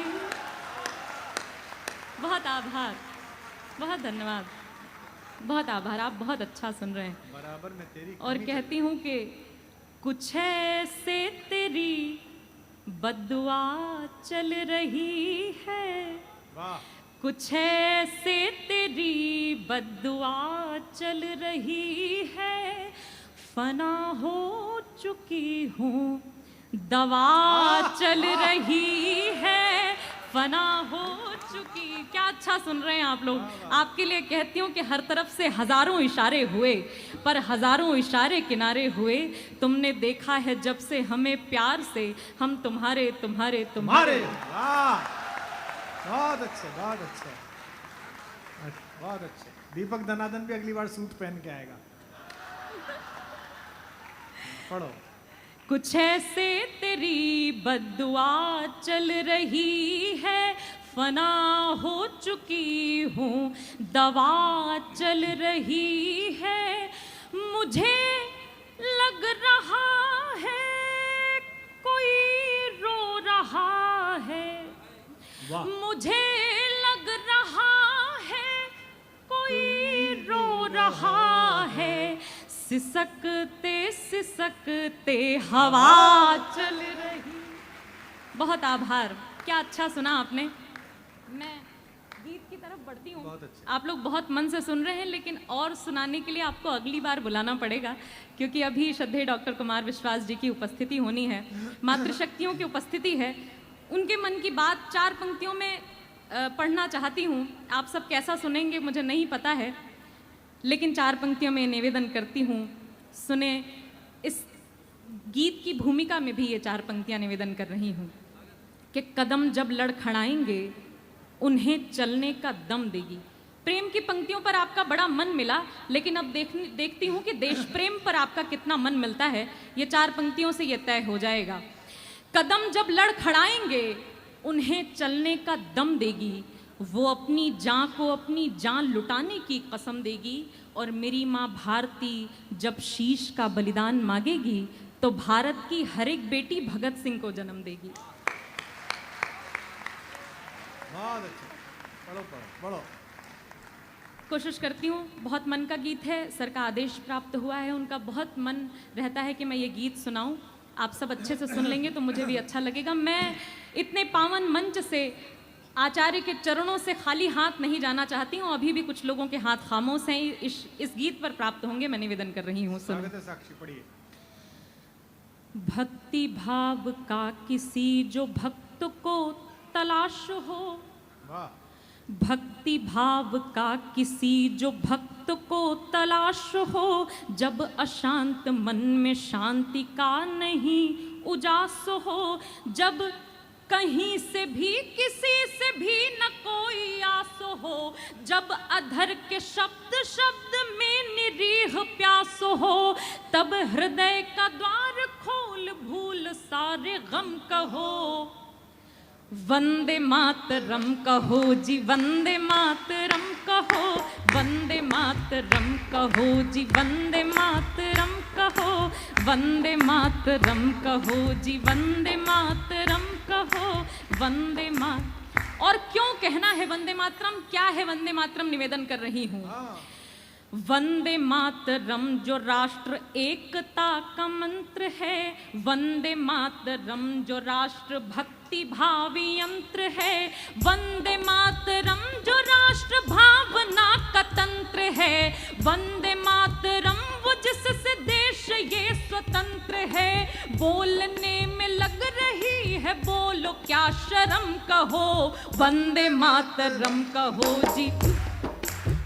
बहुत आभार, बहुत धन्यवाद, बहुत आभार। आप बहुत अच्छा सुन रहे हैं। बराबर में तेरी और कहती हूँ कि कुछ ऐसे तेरी बद्दुआ चल रही है, कुछ ऐसे तेरी बद्दुआ चल रही है, फना हो चुकी हूँ दवा चल रही है, फना हो चुकी। क्या अच्छा सुन रहे हैं आप लोग। आपके लिए कहती हूँ कि हर तरफ से हजारों इशारे हुए, पर हजारों इशारे किनारे हुए। तुमने देखा है जब से हमें प्यार से, हम तुम्हारे तुम्हारे तुम्हारे। बहुत अच्छे, बहुत अच्छे, बहुत अच्छे। दीपक दनादन भी अगली बार सूट पहन के आएगा। पढ़ो। कुछ ऐसे तेरी बद्दुआ चल रही है, फना हो चुकी हूँ, दवा चल रही है। मुझे लग रहा है कोई रो रहा है, मुझे लग रहा है कोई रो रहा है। सिसकते सिसकते हवा चल रही। बहुत आभार, क्या अच्छा सुना आपने। मैं गीत की तरफ बढ़ती हूँ। आप लोग बहुत मन से सुन रहे हैं, लेकिन और सुनाने के लिए आपको अगली बार बुलाना पड़ेगा, क्योंकि अभी श्रद्धेय डॉक्टर कुमार विश्वास जी की उपस्थिति होनी है, मातृशक्तियों की उपस्थिति है। उनके मन की बात 4 पंक्तियों में पढ़ना चाहती हूँ। आप सब कैसा सुनेंगे मुझे नहीं पता है, लेकिन 4 पंक्तियों में निवेदन करती हूँ, सुने। इस गीत की भूमिका में भी ये 4 पंक्तियाँ निवेदन कर रही हूँ कि कदम जब लड़खड़ाएंगे उन्हें चलने का दम देगी। प्रेम की पंक्तियों पर आपका बड़ा मन मिला, लेकिन अब देखती हूँ कि देश प्रेम पर आपका कितना मन मिलता है। ये 4 पंक्तियों से ये तय हो जाएगा। कदम जब लड़खड़ाएंगे उन्हें चलने का दम देगी, वो अपनी जान को अपनी जान लुटाने की कसम देगी। और मेरी माँ भारती जब शीश का बलिदान मांगेगी तो भारत की हर एक बेटी भगत सिंह को जन्म देगी। बहुत अच्छा, पढ़ो पढ़ो पढ़ो। कोशिश करती हूँ, बहुत मन का गीत है, सर का आदेश प्राप्त हुआ है, उनका बहुत मन रहता है कि मैं ये गीत सुनाऊं। आप सब अच्छे से सुन लेंगे तो मुझे भी अच्छा लगेगा। मैं इतने पावन मंच से आचार्य के चरणों से खाली हाथ नहीं जाना चाहती हूँ। अभी भी कुछ लोगों के हाथ खामोश हैं, इस गीत पर प्राप्त होंगे। मैं निवेदन कर रही हूँ, सुनो। साक्षी पढ़िए। भक्ति भाव का किसी जो भक्त को तलाश हो, भक्ति भाव का किसी जो भक्त को तलाश हो, जब अशांत मन में शांति का नहीं उजास हो, जब कहीं से भी किसी से भी न कोई आस हो, जब अधर के शब्द शब्द में निरीह प्यास हो, तब हृदय का द्वार खोल भूल सारे गम कहो। वंदे मातरम कहो जी, वंदे मातरम कहो, वंदे मातरम कहो जी, वंदे मातरम कहो, वंदे मातरम कहो जी, वंदे मातरम कहो, वंदे मात। और क्यों कहना है वंदे मातरम, क्या है वंदे मातरम, निवेदन कर रही हूँ। वंदे मातरम जो राष्ट्र एकता का मंत्र है, वंदे मातरम जो राष्ट्र भक्ति भावी यंत्र है, वंदे मातरम जो राष्ट्र भावना का तंत्र है, वंदे मातरम वो जिससे देश ये स्वतंत्र है। बोलने में लग रही है बोलो क्या शर्म कहो, वंदे मातरम कहो जी,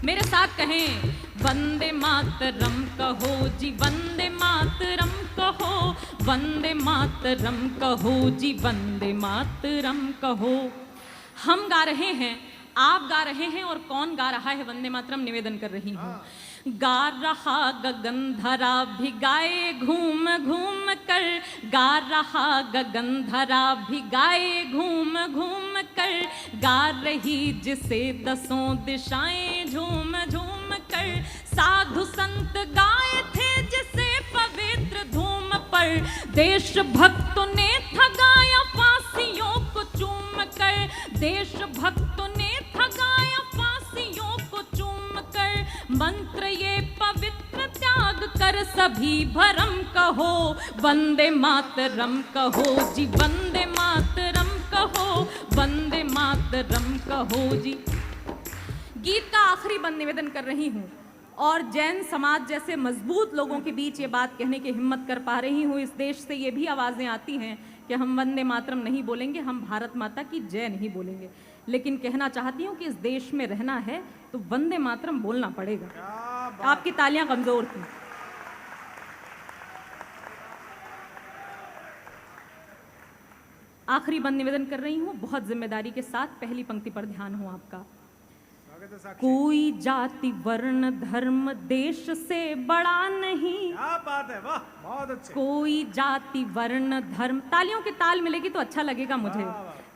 मेरे साथ कहें, वंदे मातरम कहो जी, वंदे मातरम कहो, वंदे मातरम कहो जी, वंदे मातरम कहो। हम गा रहे हैं, आप गा रहे हैं, और कौन गा रहा है वंदे मातरम, निवेदन कर रही हूँ। गा रहा गगन धरा भिगाए घूम घूम कर, गा रहा गगन धरा भिगाए घूम घूम कर, गा रही जिसे 10 दिशाएं झूम झूम कर, साधु संत गाए थे जिसे पवित्र धूम पर, देश भक्तों ने थगाया फांसियों को चूम कर, देश भक्तों ने थगाया फांसियों को चूम कर, मंत्र ये पवित्र त्याग कर सभी भरम कहो, वंदे मातरम कहो जी, वंदे मातरम कहो, वंदे मातरम कहो जी। गीत का आखिरी बंद निवेदन कर रही हूँ, और जैन समाज जैसे मजबूत लोगों के बीच ये बात कहने की हिम्मत कर पा रही हूँ। इस देश से ये भी आवाज़ें आती हैं कि हम वंदे मातरम नहीं बोलेंगे, हम भारत माता की जय नहीं बोलेंगे, लेकिन कहना चाहती हूँ कि इस देश में रहना है तो वंदे मातरम बोलना पड़ेगा। आपकी तालियां कमजोर थी। आखिरी बंद निवेदन कर रही हूँ, बहुत जिम्मेदारी के साथ। पहली पंक्ति पर ध्यान हो आपका। कोई जाति वर्ण धर्म देश से बड़ा नहीं। क्या बात है, वाह, बहुत अच्छे। कोई जाति वर्ण धर्म, तालियों की ताल मिलेगी तो अच्छा लगेगा मुझे।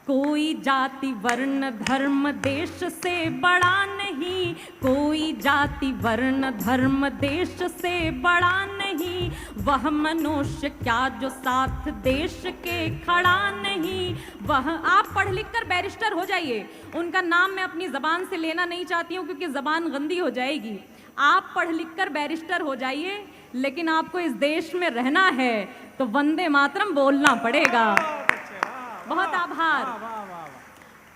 कोई जाति वर्ण धर्म देश से बड़ा नहीं, कोई जाति वर्ण धर्म देश से बड़ा नहीं, वह मनुष्य क्या जो साथ देश के खड़ा नहीं। वह, आप पढ़ लिख कर बैरिस्टर हो जाइए, उनका नाम मैं अपनी ज़बान से लेना नहीं चाहती हूँ क्योंकि ज़बान गंदी हो जाएगी। आप पढ़ लिख कर बैरिस्टर हो जाइए, लेकिन आपको इस देश में रहना है तो वंदे मातरम बोलना पड़ेगा। बहुत आभार।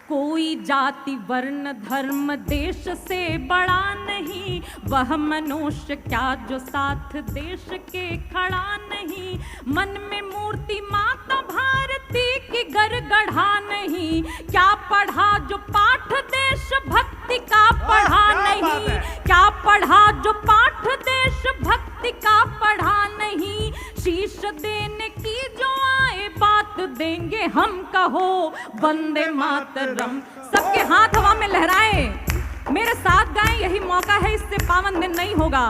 कोई जाति वर्ण धर्म देश से बड़ा नहीं, वह मनुष्य क्या जो साथ देश के खड़ा नहीं। मन में मूर्ति माता भारती की गढ़ा नहीं, क्या पढ़ा जो पाठ देश भक्ति का पढ़ा नहीं, क्या पढ़ा जो पाठ देश भक्ति का पढ़ा नहीं। शीश देने की जो आए बात देंगे हम, कहो वंदे मातरम। सबके हाथ हवा में लहराएं, मेरे साथ गाएं, यही मौका है, इससे पावन दिन नहीं होगा।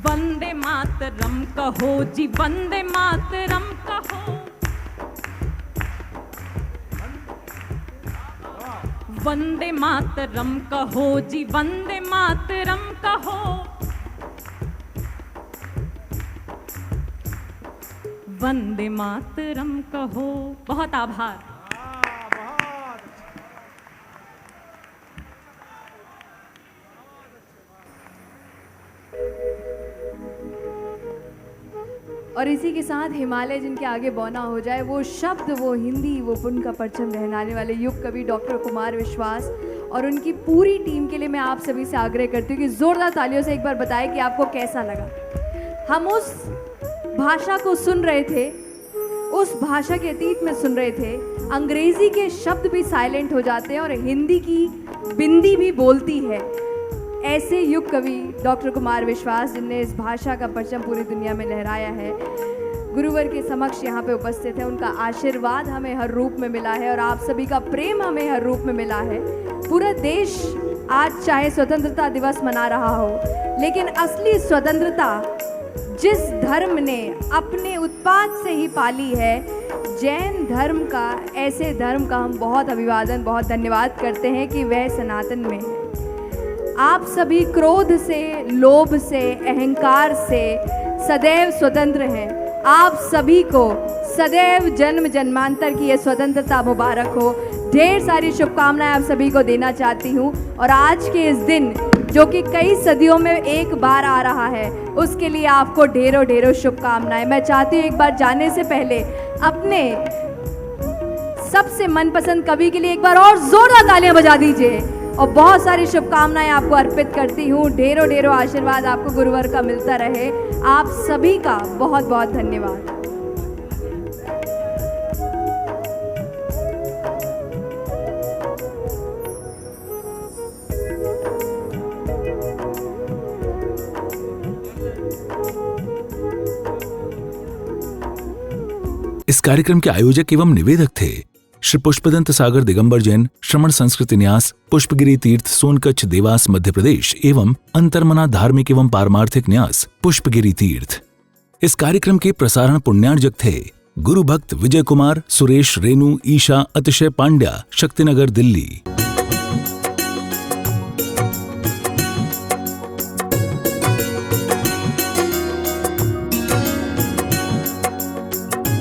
वंदे मातरम कहो जी, वंदे मातरम कहो, वंदे मातरम कहो जी, वंदे मातरम कहो, वंदे मातरम कहो। बहुत आभार। और इसी के साथ हिमालय जिनके आगे बौना हो जाए, वो शब्द, वो हिंदी, वो पुण्य का परचम लहराने वाले युग कवि डॉक्टर कुमार विश्वास और उनकी पूरी टीम के लिए मैं आप सभी से आग्रह करती हूँ कि जोरदार तालियों से एक बार बताएं कि आपको कैसा लगा। हम उस भाषा को सुन रहे थे, उस भाषा के अतीत में सुन रहे थे, अंग्रेजी के शब्द भी साइलेंट हो जाते हैं और हिंदी की बिंदी भी बोलती है। ऐसे युग कवि डॉक्टर कुमार विश्वास, जिनने इस भाषा का परचम पूरी दुनिया में लहराया है, गुरुवर के समक्ष यहाँ पे उपस्थित है। उनका आशीर्वाद हमें हर रूप में मिला है और आप सभी का प्रेम हमें हर रूप में मिला है। पूरा देश आज चाहे स्वतंत्रता दिवस मना रहा हो, लेकिन असली स्वतंत्रता जिस धर्म ने अपने उत्पाद से ही पाली है, जैन धर्म का, ऐसे धर्म का हम बहुत अभिवादन, बहुत धन्यवाद करते हैं कि वह सनातन में है। आप सभी क्रोध से, लोभ से, अहंकार से सदैव स्वतंत्र हैं। आप सभी को सदैव जन्म जन्मांतर की ये स्वतंत्रता मुबारक हो। ढेर सारी शुभकामनाएं आप सभी को देना चाहती हूँ। और आज के इस दिन जो कि कई सदियों में एक बार आ रहा है, उसके लिए आपको ढेरों ढेरों शुभकामनाएं। मैं चाहती हूँ एक बार जाने से पहले अपने सबसे मनपसंद कवि के लिए एक बार और जोरदार तालियां बजा दीजिए और बहुत सारी शुभकामनाएं आपको अर्पित करती हूँ। ढेरों ढेरों आशीर्वाद आपको गुरुवर का मिलता रहे। आप सभी का बहुत बहुत धन्यवाद। इस कार्यक्रम के आयोजक एवं निवेदक थे श्री पुष्पदंत सागर दिगंबर जैन, श्रमण संस्कृति न्यास, पुष्पगिरी तीर्थ, सोनकच्छ, देवास, मध्य प्रदेश एवं अंतर्मना धार्मिक एवं पारमार्थिक न्यास, पुष्पगिरी तीर्थ। इस कार्यक्रम के प्रसारण पुण्यार्जक थे गुरु भक्त विजय कुमार, सुरेश, रेणु, ईशा, अतिशय पांड्या, शक्तिनगर, दिल्ली।